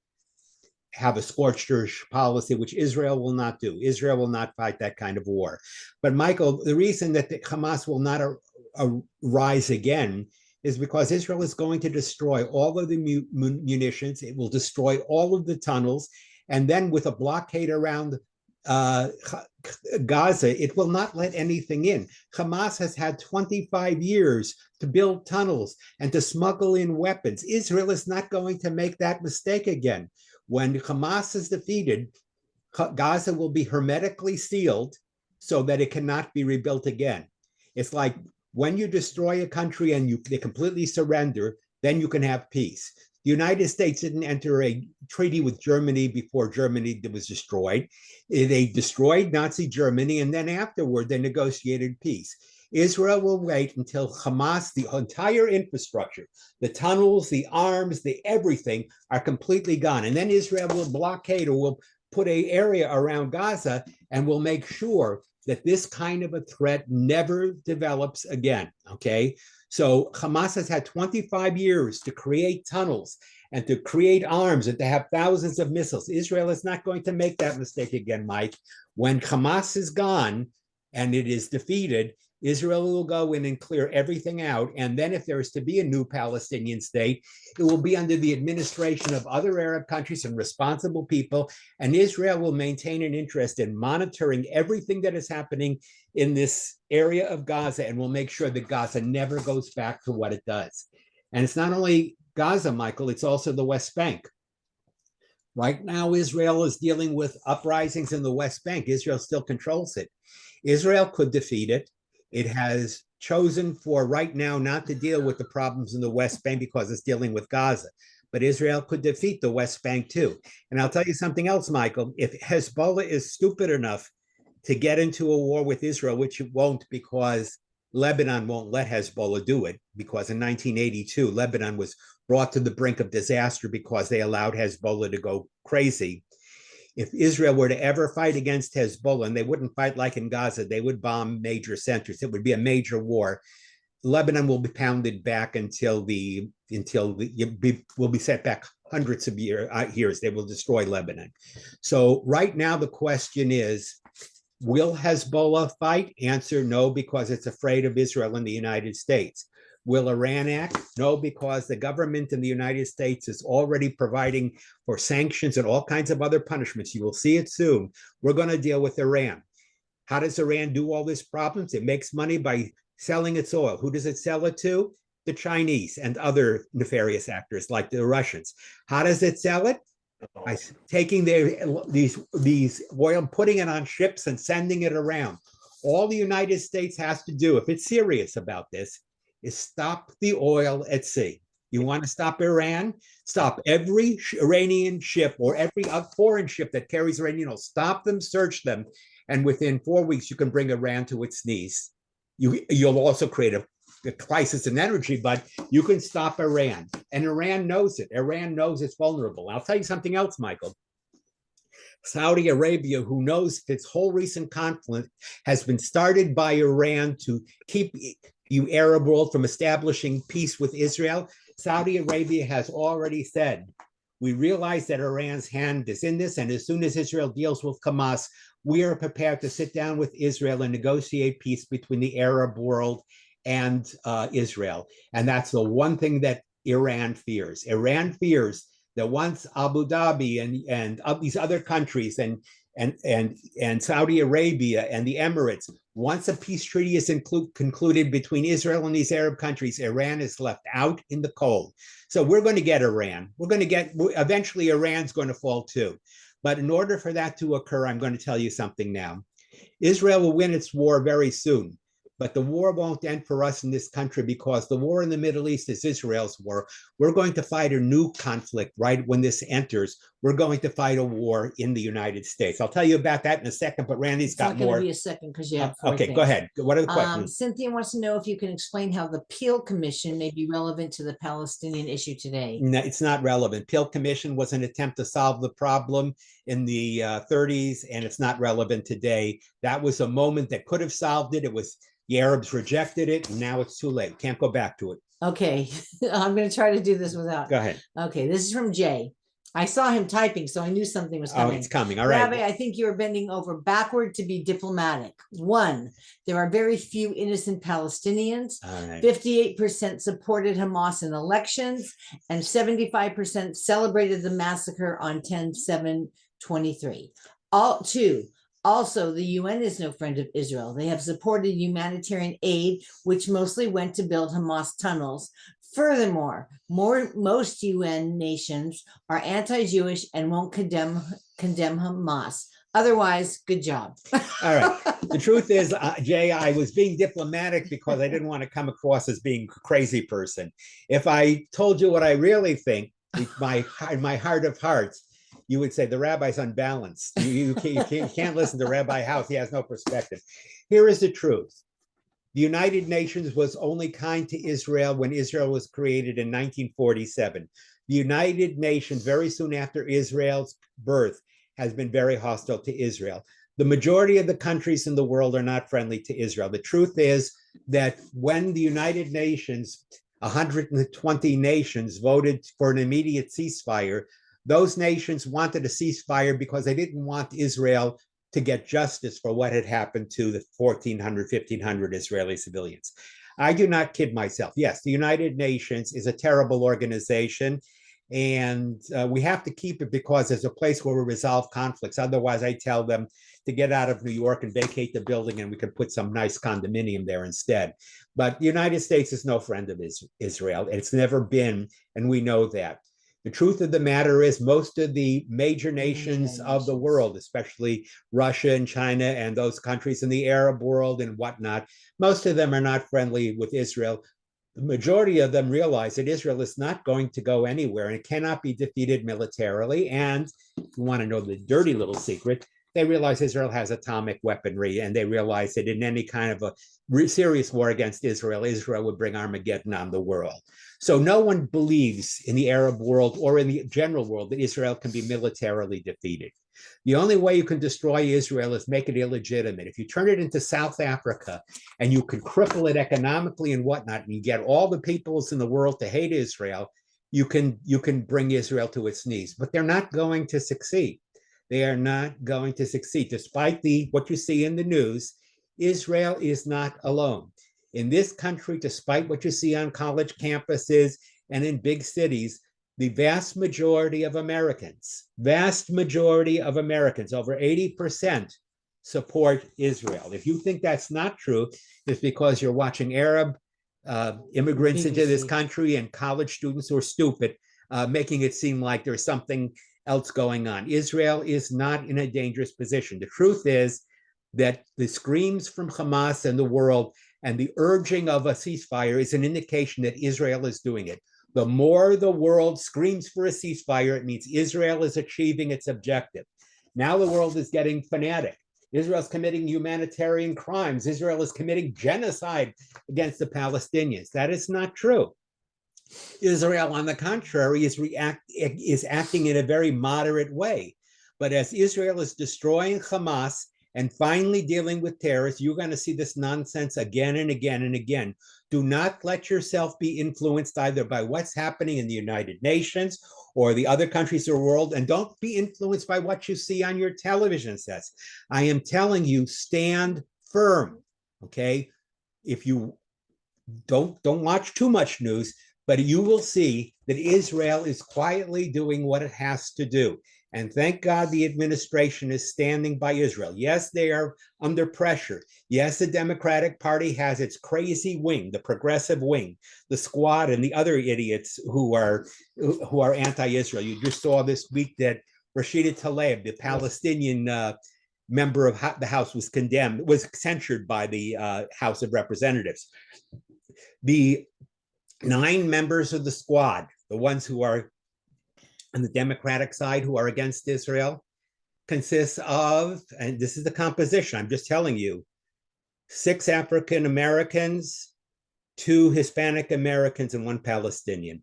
have a scorched earth policy, which Israel will not do. Israel will not fight that kind of war. But Michael, the reason that the Hamas will not rise again is because Israel is going to destroy all of the munitions. It will destroy all of the tunnels. And then with a blockade around Gaza, it will not let anything in. Hamas has had 25 years to build tunnels and to smuggle in weapons. Israel is not going to make that mistake again. When Hamas is defeated, Gaza will be hermetically sealed so that it cannot be rebuilt again. It's like when you destroy a country and they completely surrender, then you can have peace. The United States didn't enter a treaty with Germany before Germany was destroyed. They destroyed Nazi Germany, and then afterward, they negotiated peace. Israel will wait until Hamas, the entire infrastructure, the tunnels, the arms, the everything are completely gone. And then Israel will blockade or will put an area around Gaza and will make sure that this kind of a threat never develops again, okay? So Hamas has had 25 years to create tunnels and to create arms and to have thousands of missiles. Israel is not going to make that mistake again, Mike. When Hamas is gone and it is defeated, Israel will go in and clear everything out. And then if there is to be a new Palestinian state, it will be under the administration of other Arab countries and responsible people. And Israel will maintain an interest in monitoring everything that is happening in this area of Gaza and will make sure that Gaza never goes back to what it does. And it's not only Gaza, Michael, it's also the West Bank. Right now, Israel is dealing with uprisings in the West Bank. Israel still controls it. Israel could defeat it. It has chosen for right now not to deal with the problems in the West Bank because it's dealing with Gaza. But Israel could defeat the West Bank too. And I'll tell you something else, Michael. If Hezbollah is stupid enough to get into a war with Israel, which it won't because Lebanon won't let Hezbollah do it, because in 1982, Lebanon was brought to the brink of disaster because they allowed Hezbollah to go crazy. If Israel were to ever fight against Hezbollah, and they wouldn't fight like in Gaza, they would bomb major centers. It would be a major war. Lebanon will be pounded back until will be set back hundreds of years. They will destroy Lebanon. So right now the question is, will Hezbollah fight? Answer, no, because it's afraid of Israel and the United States. Will Iran act? No, because the government in the United States is already providing for sanctions and all kinds of other punishments. You will see it soon. We're going to deal with Iran. How does Iran do all these problems? It makes money by selling its oil. Who does it sell it to? The Chinese and other nefarious actors like the Russians. How does it sell it? By taking these oil, putting it on ships and sending it around. All the United States has to do, if it's serious about this, is stop the oil at sea. You want to stop Iran? Stop every Iranian ship or every foreign ship that carries Iranian, stop them, search them, and within 4 weeks you can bring Iran to its knees. You'll also create a crisis in energy, but you can stop Iran. And Iran knows it. Iran knows it's vulnerable. I'll tell you something else, Michael. Saudi Arabia, who knows this whole recent conflict has been started by Iran to keep the Arab world from establishing peace with Israel. Saudi Arabia has already said, we realize that Iran's hand is in this, and as soon as Israel deals with Hamas, we are prepared to sit down with Israel and negotiate peace between the Arab world and Israel. And that's the one thing that Iran fears. Iran fears that once Abu Dhabi and these other countries and Saudi Arabia and the Emirates, once a peace treaty is concluded between Israel and these Arab countries, Iran is left out in the cold. So we're going to get Iran. Eventually Iran's going to fall too. But in order for that to occur, I'm going to tell you something now. Israel will win its war very soon. But the war won't end for us in this country because the war in the Middle East is Israel's war. We're going to fight a new conflict right when this enters. We're going to fight a war in the United States. I'll tell you about that in a second, but Randy's got more. It's not going to be a second because you have four Okay, things. go ahead. What are the questions? Cynthia wants to know if you can explain how the Peel Commission may be relevant to the Palestinian issue today. No, it's not relevant. Peel Commission was an attempt to solve the problem in the 30s, and it's not relevant today. That was a moment that could have solved it. The Arabs rejected it, and now it's too late. Can't go back to it. Okay, I'm going to try to do this without. Go ahead. Okay, this is from Jay. I saw him typing, so I knew something was Oh, coming. it's coming. All right. Rabbi, I think you are bending over backward to be diplomatic. One, there are very few innocent Palestinians. All right. 58% supported Hamas in elections, and 75% celebrated the massacre on 10/7/23. Also, the UN is no friend of Israel. They have supported humanitarian aid, which mostly went to build Hamas tunnels. Furthermore, most UN nations are anti-Jewish and won't condemn Hamas. Otherwise, good job. All right. The truth is, Jay, I was being diplomatic because I didn't want to come across as being a crazy person. If I told you what I really think, in my heart of hearts, you would say the rabbi's unbalanced. You can't listen to Rabbi House. He has no perspective. Here is the truth. The United Nations was only kind to Israel when Israel was created in 1947. The United Nations, very soon after Israel's birth, has been very hostile to Israel. The majority of the countries in the world are not friendly to Israel. The truth is that when the United Nations, 120 nations, voted for an immediate ceasefire, those nations wanted a ceasefire because they didn't want Israel to get justice for what had happened to the 1,400, 1,500 Israeli civilians. I do not kid myself. Yes, the United Nations is a terrible organization, and we have to keep it because there's a place where we resolve conflicts. Otherwise, I tell them to get out of New York and vacate the building, and we can put some nice condominium there instead. But the United States is no friend of Israel. It's never been, and we know that. The truth of the matter is most of the major nations of the world, especially Russia and China and those countries in the Arab world and whatnot, most of them are not friendly with Israel. The majority of them realize that Israel is not going to go anywhere and it cannot be defeated militarily. And if you want to know the dirty little secret, they realize Israel has atomic weaponry, and they realize that in any kind of a serious war against Israel, Israel would bring Armageddon on the world. So no one believes in the Arab world or in the general world that Israel can be militarily defeated. The only way you can destroy Israel is make it illegitimate. If you turn it into South Africa and you can cripple it economically and whatnot, and you get all the peoples in the world to hate Israel, you can bring Israel to its knees. But they're not going to succeed. They are not going to succeed. Despite what you see in the news, Israel is not alone. In this country, despite what you see on college campuses and in big cities, the vast majority of Americans, over 80%, support Israel. If you think that's not true, it's because you're watching Arab immigrants into this country and college students who are stupid, making it seem like there's something else going on. Israel is not in a dangerous position. The truth is that the screams from Hamas and the world and the urging of a ceasefire is an indication that Israel is doing it. The more the world screams for a ceasefire, it means Israel is achieving its objective. Now the world is getting fanatic. Israel's committing humanitarian crimes. Israel is committing genocide against the Palestinians. That is not true. Israel, on the contrary, is acting in a very moderate way. But as Israel is destroying Hamas and finally dealing with terrorists, you're going to see this nonsense again and again and again. Do not let yourself be influenced either by what's happening in the United Nations or the other countries of the world, and don't be influenced by what you see on your television sets. I am telling you, stand firm, okay? If you don't watch too much news, but you will see that Israel is quietly doing what it has to do. And thank God the administration is standing by Israel. Yes, they are under pressure. Yes, the Democratic Party has its crazy wing, the progressive wing, the Squad, and the other idiots who are anti-Israel. You just saw this week that Rashida Tlaib, the Palestinian member of the House, was censured by the House of Representatives. The 9 members of the Squad, the ones who are on the Democratic side who are against Israel, consists of, and this is the composition, I'm just telling you, 6 African Americans, 2 Hispanic Americans, and 1 Palestinian.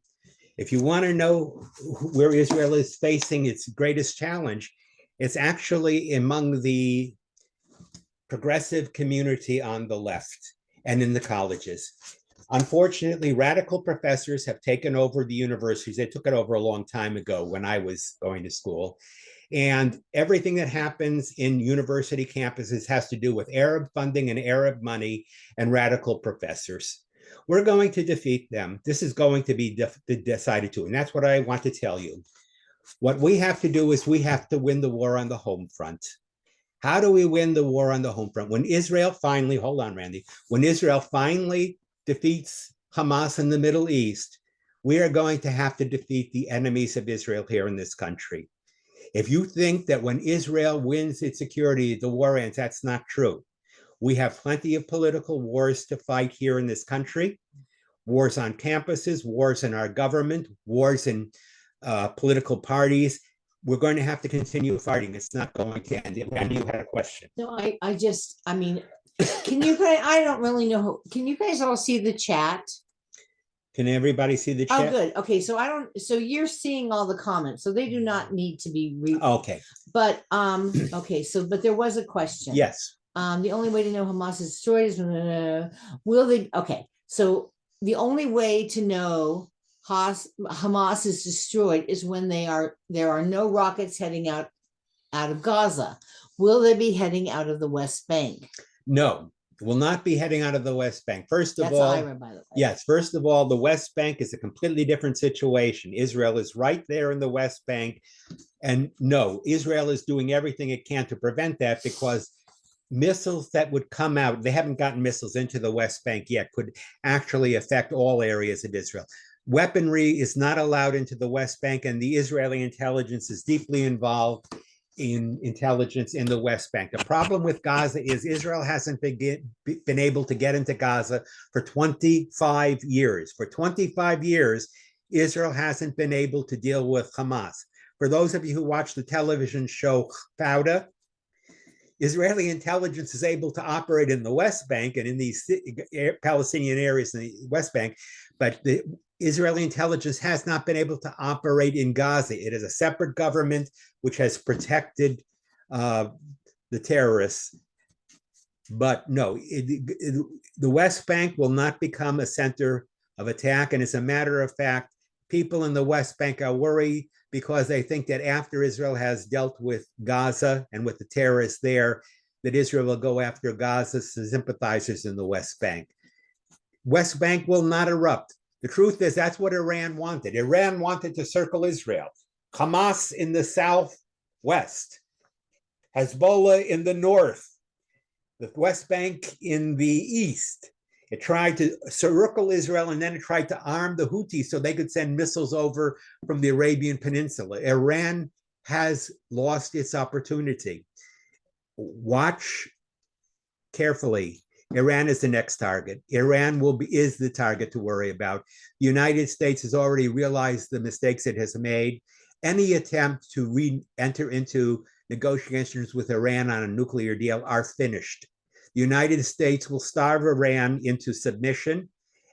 If you want to know where Israel is facing its greatest challenge, it's actually among the progressive community on the left and in the colleges. Unfortunately, radical professors have taken over the universities. They took it over a long time ago when I was going to school. And everything that happens in university campuses has to do with Arab funding and Arab money and radical professors. We're going to defeat them. This is going to be decided to. And that's what I want to tell you. What we have to do is we have to win the war on the home front. How do we win the war on the home front? When Israel finally, hold on, Randy, when Israel finally defeats Hamas in the Middle East, we are going to have to defeat the enemies of Israel here in this country. If you think that when Israel wins its security, the war ends, that's not true. We have plenty of political wars to fight here in this country, wars on campuses, wars in our government, wars in political parties. We're going to have to continue fighting. It's not going to end. Randy, you had a question. No, I mean, can you guys, I don't really know, can you guys all see the chat? Can everybody see the chat? Oh, good. Okay, so you're seeing all the comments, so they do not need to be Okay. But, okay, but there was a question. Yes. The only way to know Hamas is destroyed is, will they, okay, so the only way to know Hamas is destroyed is when there are no rockets heading out of Gaza. Will they be heading out of the West Bank? No, will not be heading out of the West Bank. First of That's all, Ira, by the way. yes, first of all, the West Bank is a completely different situation. Israel is right there in the West Bank. And no, Israel is doing everything it can to prevent that, because missiles that would come out, they haven't gotten missiles into the West Bank yet, could actually affect all areas of Israel. Weaponry is not allowed into the West Bank, and the Israeli intelligence is deeply involved in intelligence in the West Bank. The problem with Gaza is Israel hasn't been able to get into Gaza for 25 years. For 25 years, Israel hasn't been able to deal with Hamas. For those of you who watch the television show Fauda, Israeli intelligence is able to operate in the West Bank and in these Palestinian areas in the West Bank, but the Israeli intelligence has not been able to operate in Gaza. It is a separate government which has protected the terrorists. But no, the West Bank will not become a center of attack. And as a matter of fact, people in the West Bank are worried because they think that after Israel has dealt with Gaza and with the terrorists there, that Israel will go after Gaza's sympathizers in the West Bank. West Bank will not erupt. The truth is that's what Iran wanted. Iran wanted to circle Israel. Hamas in the southwest, Hezbollah in the north, the West Bank in the east. It tried to circle Israel, and then it tried to arm the Houthis so they could send missiles over from the Arabian Peninsula. Iran has lost its opportunity. Watch carefully. Iran is the next target. Iran is the target to worry about. The United States has already realized the mistakes it has made. Any attempt to re-enter into negotiations with Iran on a nuclear deal are finished. The United States will starve Iran into submission,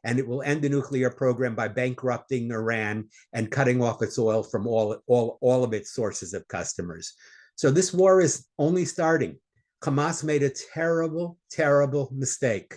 and it will end the nuclear program by bankrupting Iran and cutting off its oil from all of its sources of customers. So this war is only starting. Hamas made a terrible, terrible mistake.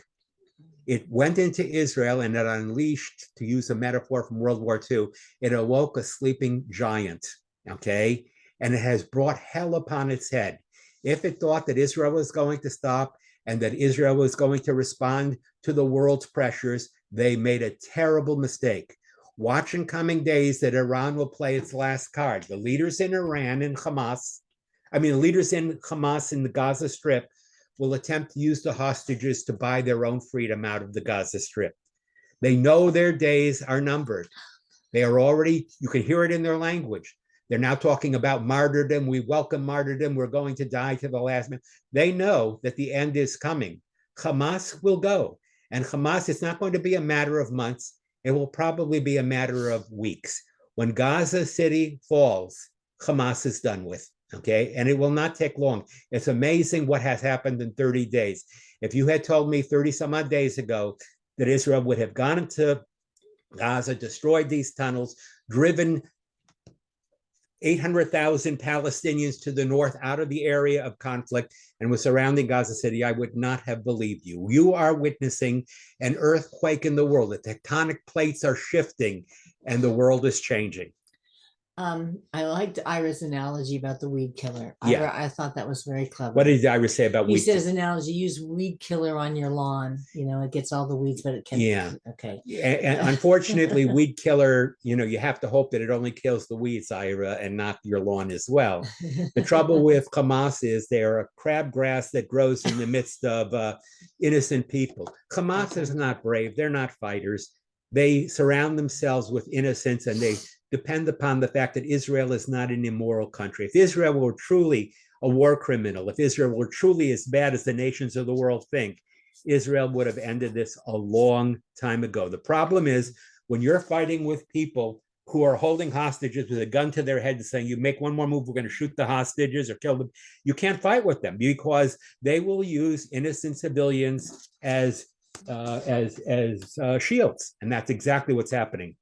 It went into Israel and it unleashed, to use a metaphor from World War II, it awoke a sleeping giant, okay? And it has brought hell upon its head. If it thought that Israel was going to stop and that Israel was going to respond to the world's pressures, they made a terrible mistake. Watch in coming days that Iran will play its last card. The leaders in Iran and Hamas, leaders in Hamas in the Gaza Strip will attempt to use the hostages to buy their own freedom out of the Gaza Strip. They know their days are numbered. They are already, you can hear it in their language. They're now talking about martyrdom. We welcome martyrdom. We're going to die to the last man. They know that the end is coming. Hamas will go. And Hamas, it's not going to be a matter of months. It will probably be a matter of weeks. When Gaza City falls, Hamas is done with. Okay, and it will not take long. It's amazing what has happened in 30 days. If you had told me 30 some odd days ago that Israel would have gone into Gaza, destroyed these tunnels, driven 800,000 Palestinians to the north out of the area of conflict and was surrounding Gaza City, I would not have believed you. You are witnessing an earthquake in the world. The tectonic plates are shifting and the world is changing. I liked Ira's analogy about the weed killer. Yeah. I thought that was very clever. What did Ira say about He weed? says analogy, use weed killer on your lawn. You know, it gets all the weeds, but it can. Yeah. Okay. And unfortunately, weed killer, you have to hope that it only kills the weeds, Ira, and not your lawn as well. The trouble with Hamas is they're a crabgrass that grows in the midst of innocent people. Hamas is not brave. They're not fighters. They surround themselves with innocents and they depend upon the fact that Israel is not an immoral country. If Israel were truly a war criminal, if Israel were truly as bad as the nations of the world think, Israel would have ended this a long time ago. The problem is when you're fighting with people who are holding hostages with a gun to their head and saying, you make one more move, we're going to shoot the hostages or kill them. You can't fight with them because they will use innocent civilians as shields. And that's exactly what's happening.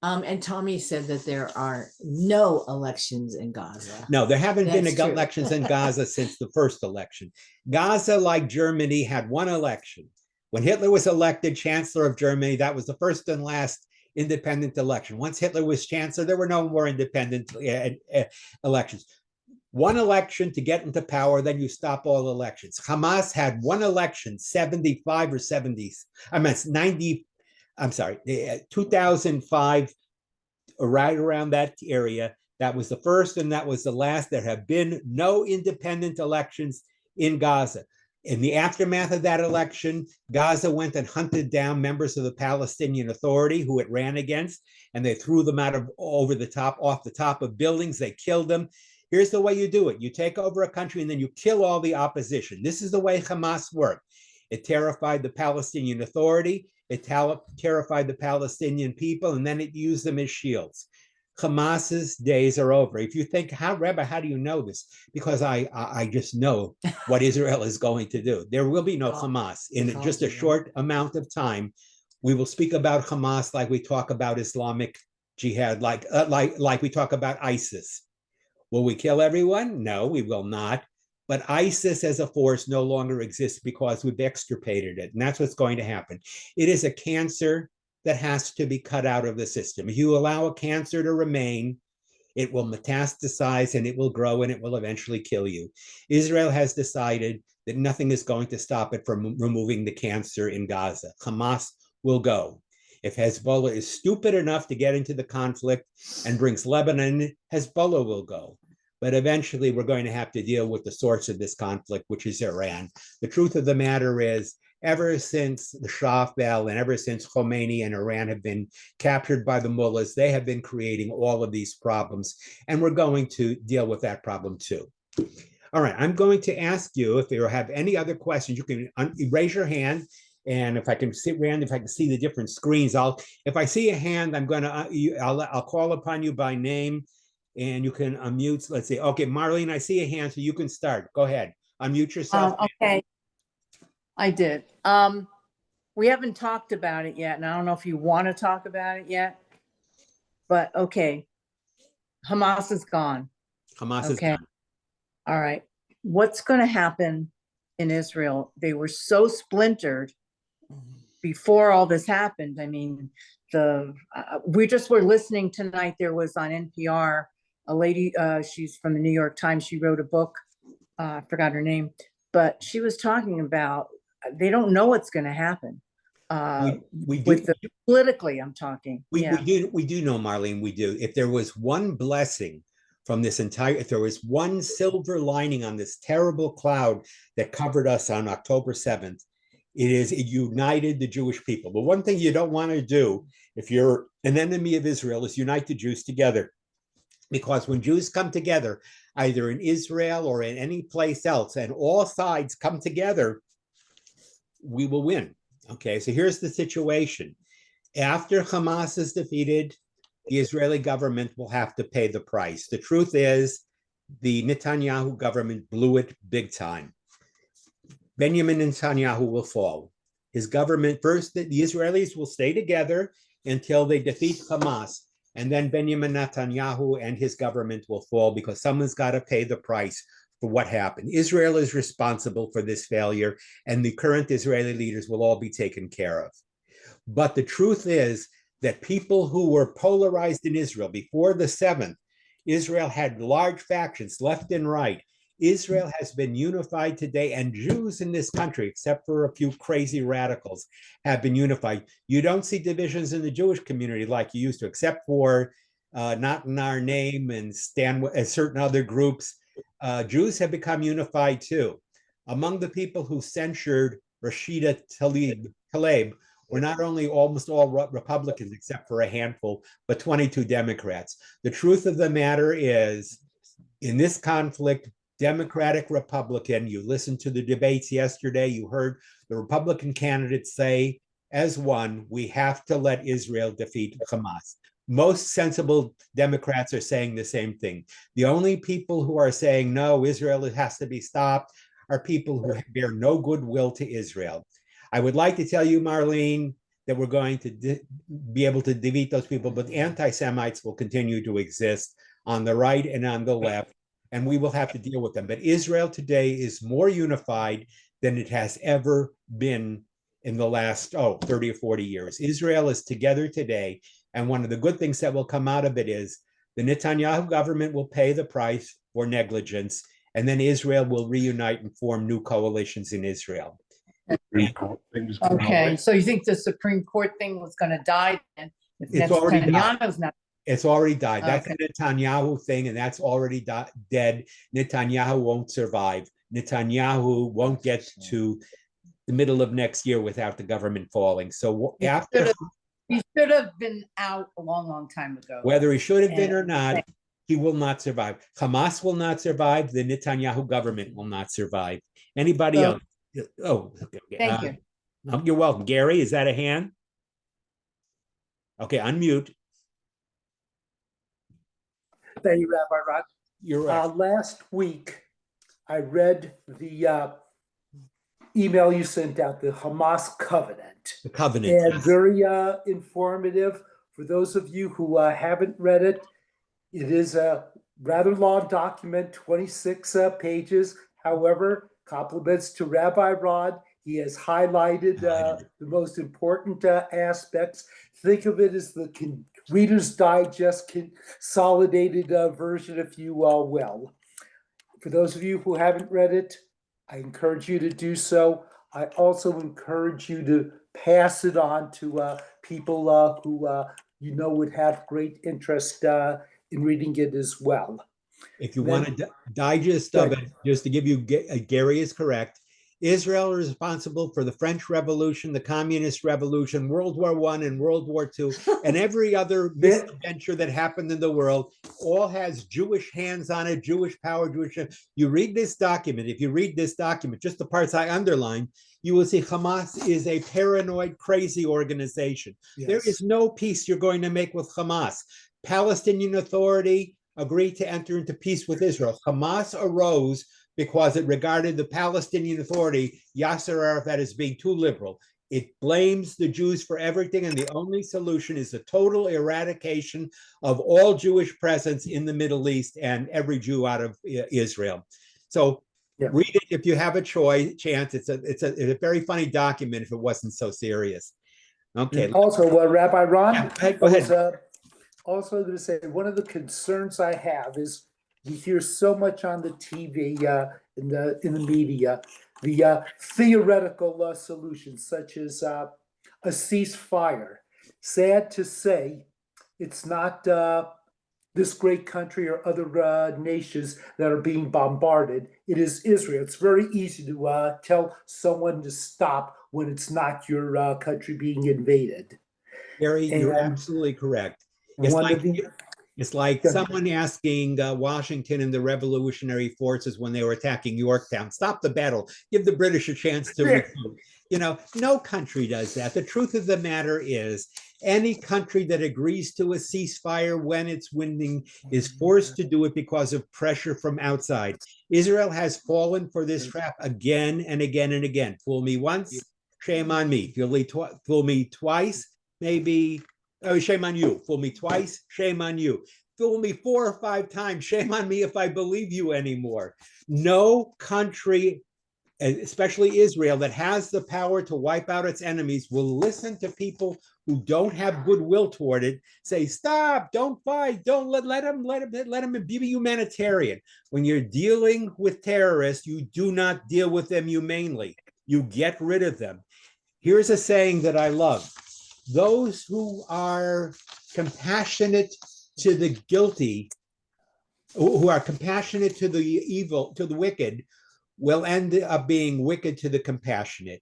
And Tommy said that there are no elections in Gaza. No, there haven't been That's true. elections in Gaza since the first election. Gaza, like Germany, had one election. When Hitler was elected Chancellor of Germany, that was the first and last independent election. Once Hitler was Chancellor, there were no more independent elections. One election to get into power, then you stop all elections. Hamas had one election, 75 or 70, I mean, 90, I'm sorry, 2005, right around that area. That was the first and that was the last. There have been no independent elections in Gaza. In the aftermath of that election, Gaza went and hunted down members of the Palestinian Authority who it ran against, and they threw them off the top of buildings. They killed them. Here's the way you do it. You take over a country and then you kill all the opposition. This is the way Hamas worked. It terrified the Palestinian Authority. It terrified the Palestinian people, and then it used them as shields. Hamas's days are over. If you think, Rebbe, how do you know this? Because I just know what Israel is going to do. There will be no Hamas in just a short amount of time. We will speak about Hamas like we talk about Islamic Jihad, like we talk about ISIS. Will we kill everyone? No, we will not. But ISIS as a force no longer exists because we've extirpated it. And that's what's going to happen. It is a cancer that has to be cut out of the system. If you allow a cancer to remain, it will metastasize and it will grow and it will eventually kill you. Israel has decided that nothing is going to stop it from removing the cancer in Gaza. Hamas will go. If Hezbollah is stupid enough to get into the conflict and brings Lebanon, Hezbollah will go. But eventually we're going to have to deal with the source of this conflict, which is Iran. The truth of the matter is, ever since the Shah fell and ever since Khomeini and Iran have been captured by the mullahs, they have been creating all of these problems. And we're going to deal with that problem too. All right, I'm going to ask you if you have any other questions, you can raise your hand. And if I can see, Randy, if I can see the different screens, if I see a hand, I'll call upon you by name. And you can unmute. Let's see. Okay, Marlene, I see a hand, so you can start. Go ahead. Unmute yourself. Okay. I did. We haven't talked about it yet, and I don't know if you want to talk about it yet. But okay. Hamas is gone. Hamas is gone. All right. What's going to happen in Israel? They were so splintered before all this happened. I mean, we just were listening tonight. There was on NPR a lady, she's from the New York Times. She wrote a book. I forgot her name, but she was talking about they don't know what's going to happen. Politically, I'm talking. We do know, Marlene. We do. If there was one blessing from this if there was one silver lining on this terrible cloud that covered us on October 7th, it united the Jewish people. But one thing you don't want to do if you're an enemy of Israel is unite the Jews together. Because when Jews come together, either in Israel or in any place else, and all sides come together, we will win. Okay, so here's the situation. After Hamas is defeated, the Israeli government will have to pay the price. The truth is, the Netanyahu government blew it big time. Benjamin Netanyahu will fall. His government, first, the Israelis will stay together until they defeat Hamas. and then Benjamin Netanyahu and his government will fall because someone's got to pay the price for what happened. Israel is responsible for this failure, and the current Israeli leaders will all be taken care of. But the truth is that people who were polarized in Israel before the 7th, Israel had large factions left and right. Israel has been unified today, and Jews in this country, except for a few crazy radicals, have been unified. You don't see divisions in the Jewish community like you used to, except for Not in Our Name and certain other groups. Jews have become unified too. Among the people who censured Rashida Tlaib were not only almost all Republicans, except for a handful, but 22 Democrats. The truth of the matter is, in this conflict, Democratic, Republican, you listened to the debates yesterday, you heard the Republican candidates say, as one, we have to let Israel defeat Hamas. Most sensible Democrats are saying the same thing. The only people who are saying, no, Israel has to be stopped, are people who bear no goodwill to Israel. I would like to tell you, Marlene, that we're going to be able to defeat those people, but anti-Semites will continue to exist on the right and on the left, and we will have to deal with them. But Israel today is more unified than it has ever been in the last 30 or 40 years. Israel is together today, and one of the good things that will come out of it is the Netanyahu government will pay the price for negligence, and then Israel will reunite and form new coalitions in Israel. Okay, so you think the Supreme Court thing was going to die then? If It's already Netanyahu's not. It's already died. That's Okay. a Netanyahu thing, and that's already dead. Netanyahu won't survive. Netanyahu won't get to the middle of next year without the government falling. So after, He should have been out a long, long time ago. whether he should have been or not, he will not survive. Hamas will not survive. The Netanyahu government will not survive. Anybody else? Oh, Thank you. You're welcome. Gary, is that a hand? Okay, unmute. Thank you, Rabbi Rod. You're right. Last week, I read the email you sent out, the Hamas Covenant. The covenant. And Yes. very informative. For those of you who haven't read it, it is a rather long document, 26 pages. However, compliments to Rabbi Rod. He has highlighted the most important aspects. Think of it as the Reader's Digest consolidated version, if you will. For those of you who haven't read it, I encourage you to do so. I also encourage you to pass it on to people who would have great interest in reading it as well. If you want a digest of it, just to give you, Gary is correct. Israel is responsible for the French Revolution, the Communist Revolution, World War I and World War II, and every other misadventure that happened in the world. All has Jewish hands on it, Jewish power, Jewish. You read this document, if you read this document, just the parts I underlined, you will see Hamas is a paranoid, crazy organization. Yes. There is no peace you're going to make with Hamas. Palestinian Authority agreed to enter into peace with Israel. Hamas arose because it regarded the Palestinian Authority, Yasser Arafat, as being too liberal. It blames the Jews for everything, and the only solution is the total eradication of all Jewish presence in the Middle East and every Jew out of Israel. So read it if you have a chance. It's a very funny document if it wasn't so serious. Okay. Also, Rabbi Ron, go ahead. Also going to say, one of the concerns I have is we hear so much on the TV, in the media, the theoretical solutions such as a ceasefire. Sad to say, it's not this great country or other nations that are being bombarded. It is Israel. It's very easy to tell someone to stop when it's not your country being invaded. Gary, you're absolutely correct. It's like someone asking Washington and the Revolutionary Forces when they were attacking Yorktown, stop the battle, give the British a chance to recruit. No country does that. The truth of the matter is any country that agrees to a ceasefire when it's winning is forced to do it because of pressure from outside. Israel has fallen for this trap again and again and again. Fool me once, shame on me. Fool me twice, maybe Oh, shame on you. Fool me twice, shame on you. Fool me 4 or 5 times, shame on me if I believe you anymore. No country, especially Israel, that has the power to wipe out its enemies will listen to people who don't have goodwill toward it. Say, stop, don't fight, don't let them be humanitarian. When you're dealing with terrorists, you do not deal with them humanely. You get rid of them. Here's a saying that I love. Those who are compassionate to the guilty, who are compassionate to the evil, to the wicked, will end up being wicked to the compassionate.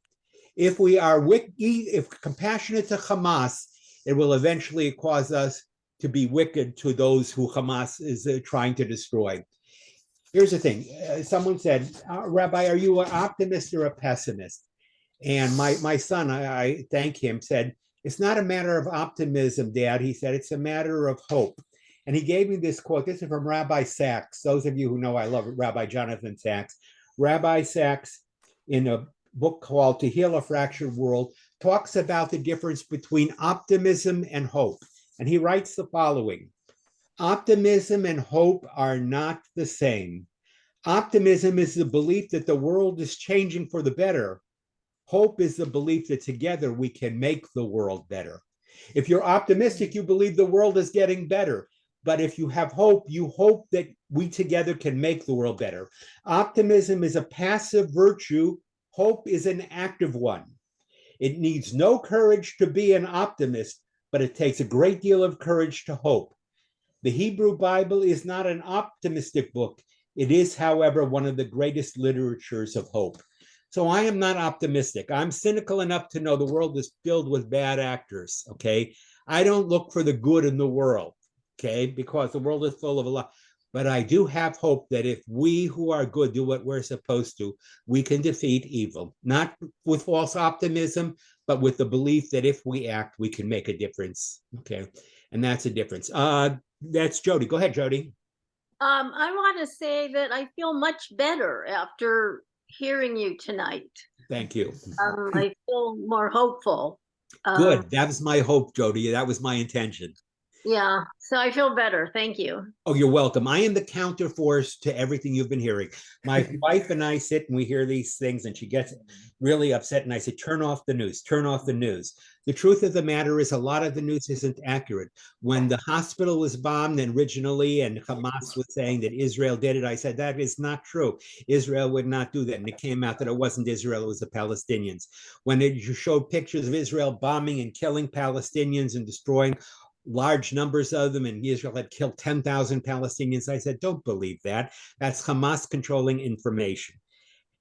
If we are if compassionate to Hamas, it will eventually cause us to be wicked to those who Hamas is trying to destroy. Here's the thing. Someone said, Rabbi, are you an optimist or a pessimist? And my son, I thank him, said, it's not a matter of optimism, Dad. He said, it's a matter of hope. And he gave me this quote. This is from Rabbi Sachs. Those of you who know I love Rabbi Jonathan Sachs. Rabbi Sachs, in a book called To Heal a Fractured World, talks about the difference between optimism and hope. And he writes the following: optimism and hope are not the same. Optimism is the belief that the world is changing for the better. Hope is the belief that together we can make the world better. If you're optimistic, you believe the world is getting better. But if you have hope, you hope that we together can make the world better. Optimism is a passive virtue. Hope is an active one. It needs no courage to be an optimist, but it takes a great deal of courage to hope. The Hebrew Bible is not an optimistic book. It is, however, one of the greatest literatures of hope. So I am not optimistic. I'm cynical enough to know the world is filled with bad actors, okay? I don't look for the good in the world, okay? Because the world is full of a lot. But I do have hope that if we who are good do what we're supposed to, we can defeat evil. Not with false optimism, but with the belief that if we act, we can make a difference, okay? And that's a difference. That's Jody. Go ahead, Jody. I want to say that I feel much better after hearing you tonight. Thank you. I feel more hopeful. Good. That was my hope, Jody. That was my intention. Yeah, so I feel better. Thank you. Oh, you're welcome. I am the counterforce to everything you've been hearing. My wife and I sit and we hear these things and she gets really upset. And I say, turn off the news, turn off the news. The truth of the matter is a lot of the news isn't accurate. When the hospital was bombed and originally and Hamas was saying that Israel did it, I said, that is not true. Israel would not do that. And it came out that it wasn't Israel, it was the Palestinians. When it showed pictures of Israel bombing and killing Palestinians and destroying large numbers of them, and Israel had killed 10,000 Palestinians. I said, don't believe that. That's Hamas controlling information.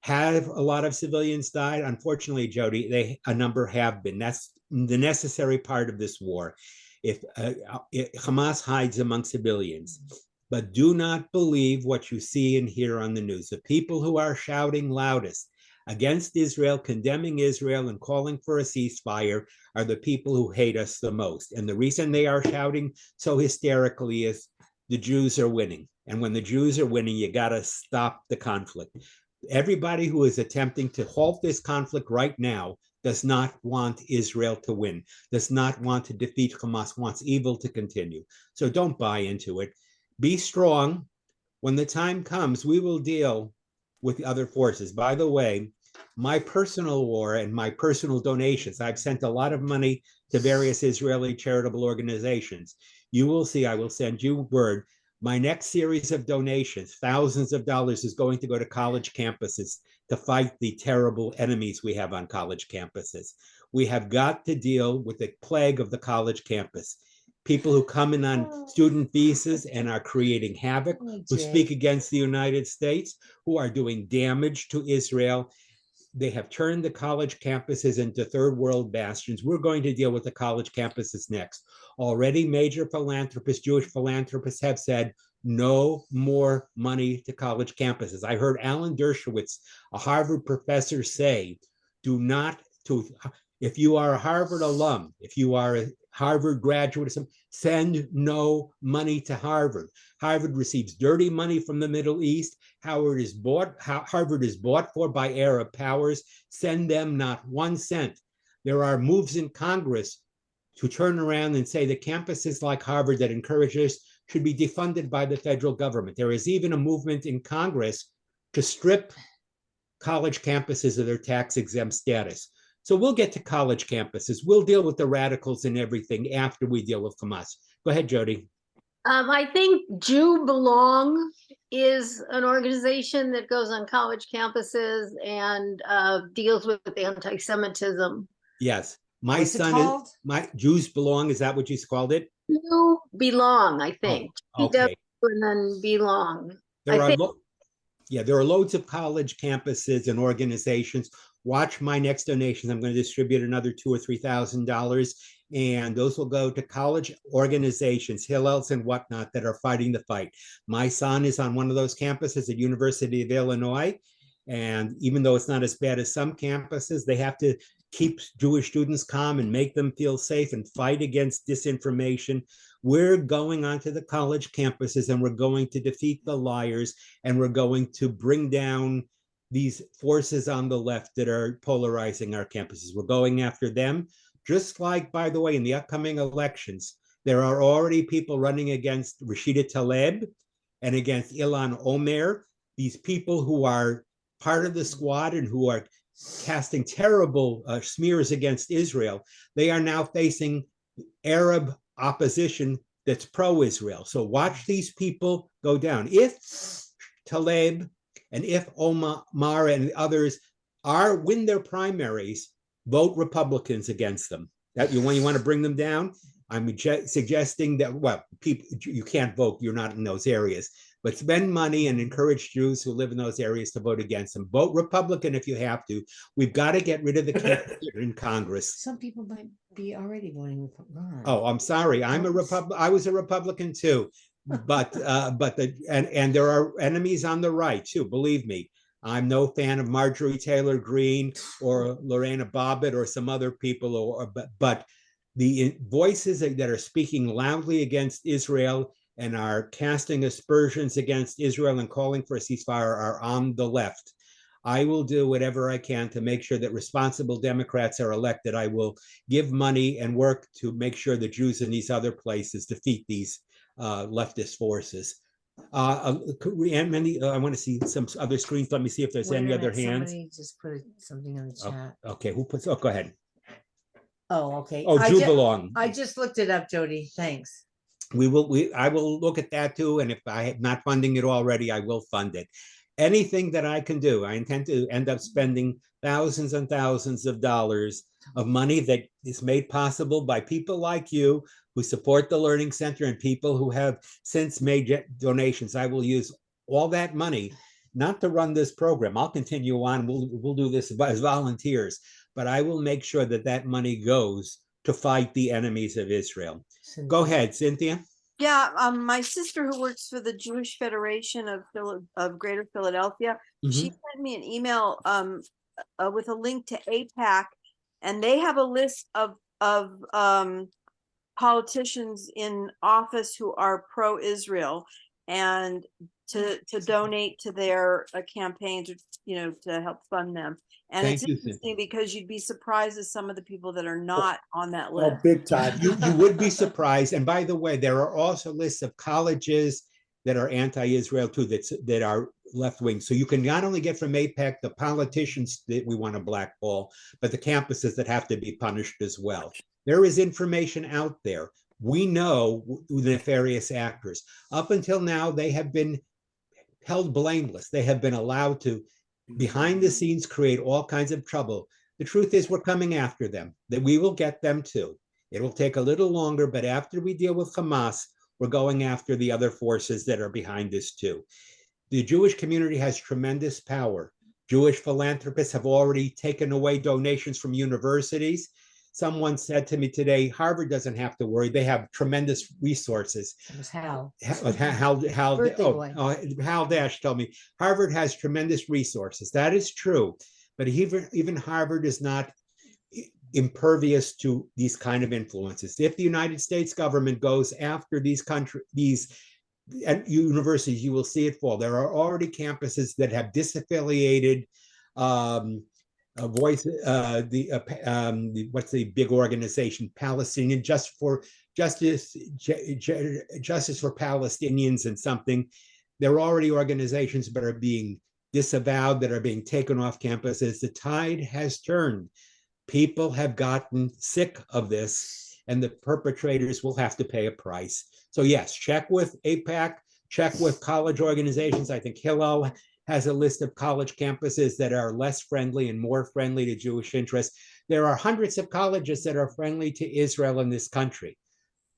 Have a lot of civilians died? Unfortunately, Jody, a number have been. That's the necessary part of this war. If Hamas hides among civilians, but do not believe what you see and hear on the news. The people who are shouting loudest against Israel, condemning Israel and calling for a ceasefire are the people who hate us the most. And the reason they are shouting so hysterically is the Jews are winning. And when the Jews are winning, you got to stop the conflict. Everybody who is attempting to halt this conflict right now does not want Israel to win, does not want to defeat Hamas, wants evil to continue. So don't buy into it. Be strong. When the time comes, we will deal with the other forces. By the way, my personal war and my personal donations, I've sent a lot of money to various Israeli charitable organizations. You will see, I will send you word. My next series of donations, thousands of dollars, is going to go to college campuses to fight the terrible enemies we have on college campuses. We have got to deal with the plague of the college campus. People who come in on student visas and are creating havoc, who speak against the United States, who are doing damage to Israel. They have turned the college campuses into third world bastions. We're going to deal with the college campuses next. Already major philanthropists, Jewish philanthropists have said, no more money to college campuses. I heard Alan Dershowitz, a Harvard professor, say, if you are a Harvard alum, if you are a Harvard graduate, send no money to Harvard. Harvard receives dirty money from the Middle East. Harvard is bought for by Arab powers. Send them not 1 cent. There are moves in Congress to turn around and say that campuses like Harvard that encourage this should be defunded by the federal government. There is even a movement in Congress to strip college campuses of their tax-exempt status. So we'll get to college campuses. We'll deal with the radicals and everything after we deal with Hamas. Go ahead, Jody. I think Jew Belong is an organization that goes on college campuses and deals with anti-Semitism. Yes. My What's it son called? is my Jews Belong. Is that what you called it? Jew Belong, I think. Okay. And then Belong. There I are think- there are loads of college campuses and organizations. Watch my next donations. I'm going to distribute another $2,000 or $3,000, and those will go to college organizations, Hillels and whatnot, that are fighting the fight. My son is on one of those campuses at University of Illinois, and even though it's not as bad as some campuses, they have to keep Jewish students calm and make them feel safe and fight against disinformation. We're going onto the college campuses and we're going to defeat the liars, and we're going to bring down these forces on the left that are polarizing our campuses. We're going after them, just like, by the way, in the upcoming elections, there are already people running against Rashida Tlaib and against Ilhan Omer, these people who are part of the squad and who are casting terrible smears against Israel. They are now facing Arab opposition that's pro-Israel. So watch these people go down. If Tlaib and if Omar and others win their primaries, vote Republicans against them. That when you want to bring them down, I'm suggesting that, well, people, you can't vote, you're not in those areas, but spend money and encourage Jews who live in those areas to vote against them. Vote Republican if you have to. We've got to get rid of the candidates in Congress. Some people might be already voting Republican. Oh, I'm sorry. I was a Republican too, but there are enemies on the right too. Believe me, I'm no fan of Marjorie Taylor Greene or Lorena Bobbitt or some other people, but the voices that are speaking loudly against Israel and are casting aspersions against Israel and calling for a ceasefire are on the left. I will do whatever I can to make sure that responsible Democrats are elected. I will give money and work to make sure the Jews in these other places defeat these leftist forces. I want to see some other screens. Let me see if there's Wait a any other minute, hands. somebody just put something in the chat. Okay, who puts? Oh, go ahead. Oh, okay. Oh, I Jew ju- Belong. I just looked it up, Jody. Thanks. I will look at that too, and if I am not funding it already, I will fund it. Anything that I can do, I intend to end up spending thousands and thousands of dollars of money that is made possible by people like you who support the Learning Center and people who have since made donations. I will use all that money not to run this program. I'll continue on. We'll do this as volunteers, but I will make sure that that money goes to fight the enemies of Israel. Go ahead, Cynthia. Yeah, my sister who works for the Jewish Federation of Greater Philadelphia, she sent me an email with a link to AIPAC, and they have a list of politicians in office who are pro-Israel, and to donate to their campaigns, or, to help fund them. And Thank it's you, interesting Cynthia. because you'd be surprised at some of the people that are not on that Oh, list. big time. You would be surprised. And by the way, there are also lists of colleges that are anti-Israel too, that are left-wing. So you can not only get from AIPAC the politicians that we want to blackball, but the campuses that have to be punished as well. There is information out there. We know the nefarious actors. Up until now, they have been held blameless. They have been allowed to, behind the scenes, create all kinds of trouble. The truth is, we're coming after them, that we will get them too. It will take a little longer, but after we deal with Hamas, we're going after the other forces that are behind this too. The Jewish community has tremendous power. Jewish philanthropists have already taken away donations from universities. Someone said to me today, Harvard doesn't have to worry. They have tremendous resources. It was Hal. Hal Dash told me Harvard has tremendous resources. That is true, but even Harvard is not impervious to these kind of influences. If the United States government goes after these universities, you will see it fall. There are already campuses that have disaffiliated voice, what's the big organization, Palestinian Justice for Palestinians and something. There are already organizations that are being disavowed, that are being taken off campuses. The tide has turned. People have gotten sick of this, and the perpetrators will have to pay a price. So yes, check with AIPAC, check with college organizations. I think Hillel has a list of college campuses that are less friendly and more friendly to Jewish interests. There are hundreds of colleges that are friendly to Israel in this country.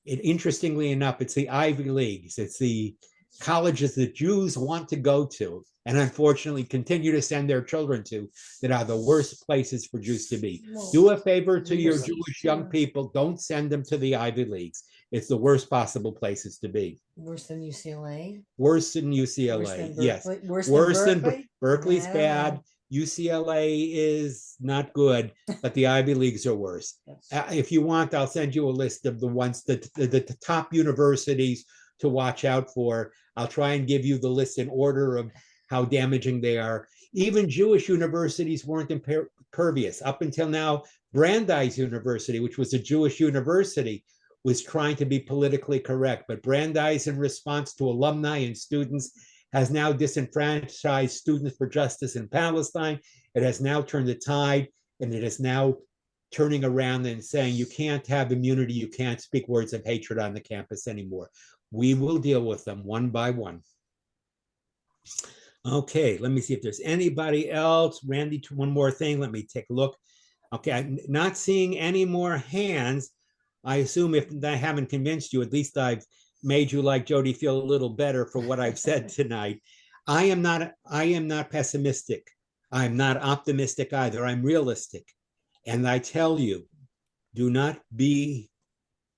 Interestingly enough, it's the Ivy Leagues, it's the colleges that Jews want to go to, and unfortunately continue to send their children to, that are the worst places for Jews to be. Do a favor to your Jewish young people. Don't send them to the Ivy Leagues. It's the worst possible places to be. Worse than UCLA? Worse than Worse UCLA, than yes. Berkeley? Worse Than Berkeley? Berkeley's I don't bad. know. UCLA is not good, but the Ivy Leagues are worse. If you want, I'll send you a list of the ones that the top universities to watch out for. I'll try and give you the list in order of how damaging they are. Even Jewish universities weren't impervious. Up until now, Brandeis University, which was a Jewish university, was trying to be politically correct. But Brandeis, in response to alumni and students, has now disenfranchised Students for Justice in Palestine. It has now turned the tide, and it is now turning around and saying you can't have immunity, you can't speak words of hatred on the campus anymore. We will deal with them one by one. Okay, let me see if there's anybody else. Randy, one more thing. Let me take a look. Okay, I'm not seeing any more hands. I assume if I haven't convinced you, at least I've made you, like Jody, feel a little better for what I've said tonight. I am not pessimistic. I'm not optimistic either. I'm realistic. And I tell you, do not be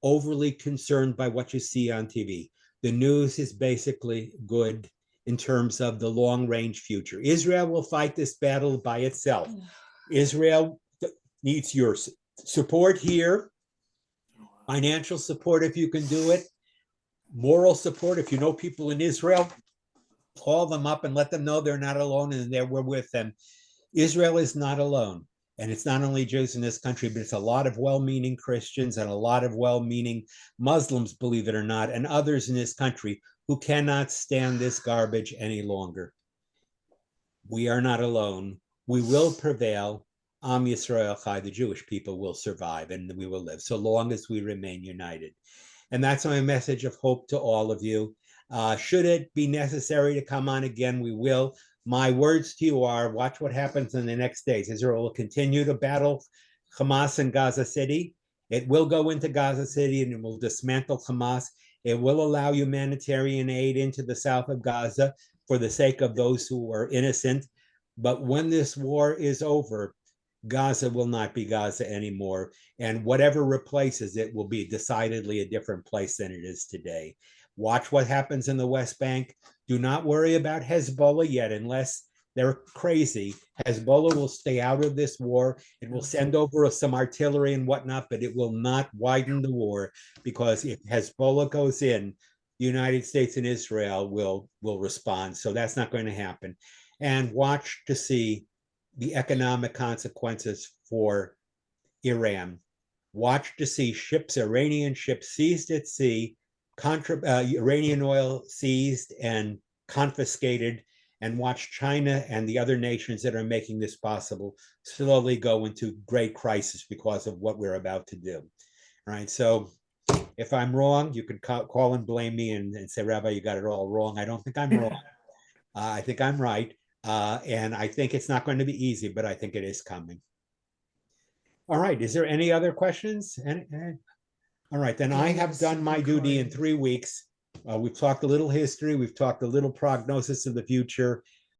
overly concerned by what you see on TV. The news is basically good in terms of the long-range future. Israel will fight this battle by itself. Israel needs your support here, financial support if you can do it, moral support. If you know people in Israel, call them up and let them know they're not alone and we're with them. Israel is not alone. And it's not only Jews in this country, but it's a lot of well-meaning Christians and a lot of well-meaning Muslims, believe it or not, and others in this country who cannot stand this garbage any longer. We are not alone. We will prevail. Am Yisrael Chai, the Jewish people will survive and we will live so long as we remain united. And that's my message of hope to all of you. Should it be necessary to come on again, we will. My words to you are, watch what happens in the next days. Israel will continue to battle Hamas in Gaza City. It will go into Gaza City and it will dismantle Hamas. It will allow humanitarian aid into the south of Gaza for the sake of those who are innocent. But when this war is over, Gaza will not be Gaza anymore. And whatever replaces it will be decidedly a different place than it is today. Watch what happens in the West Bank. Do not worry about Hezbollah yet, unless they're crazy. Hezbollah will stay out of this war. It will send over some artillery and whatnot, but it will not widen the war, because if Hezbollah goes in, the United States and Israel will respond. So that's not going to happen. And watch to see the economic consequences for Iran. Watch to see ships, Iranian ships seized at sea, Iranian oil seized and confiscated, and watch China and the other nations that are making this possible slowly go into great crisis because of what we're about to do. All right, so if I'm wrong, you can call and blame me and say, Rabbi, you got it all wrong. I don't think I'm wrong. I think I'm right. And I think it's not going to be easy, but I think it is coming. All right, is there any other questions? All right, then I have done my duty in 3 weeks. We've talked a little history. We've talked a little prognosis of the future.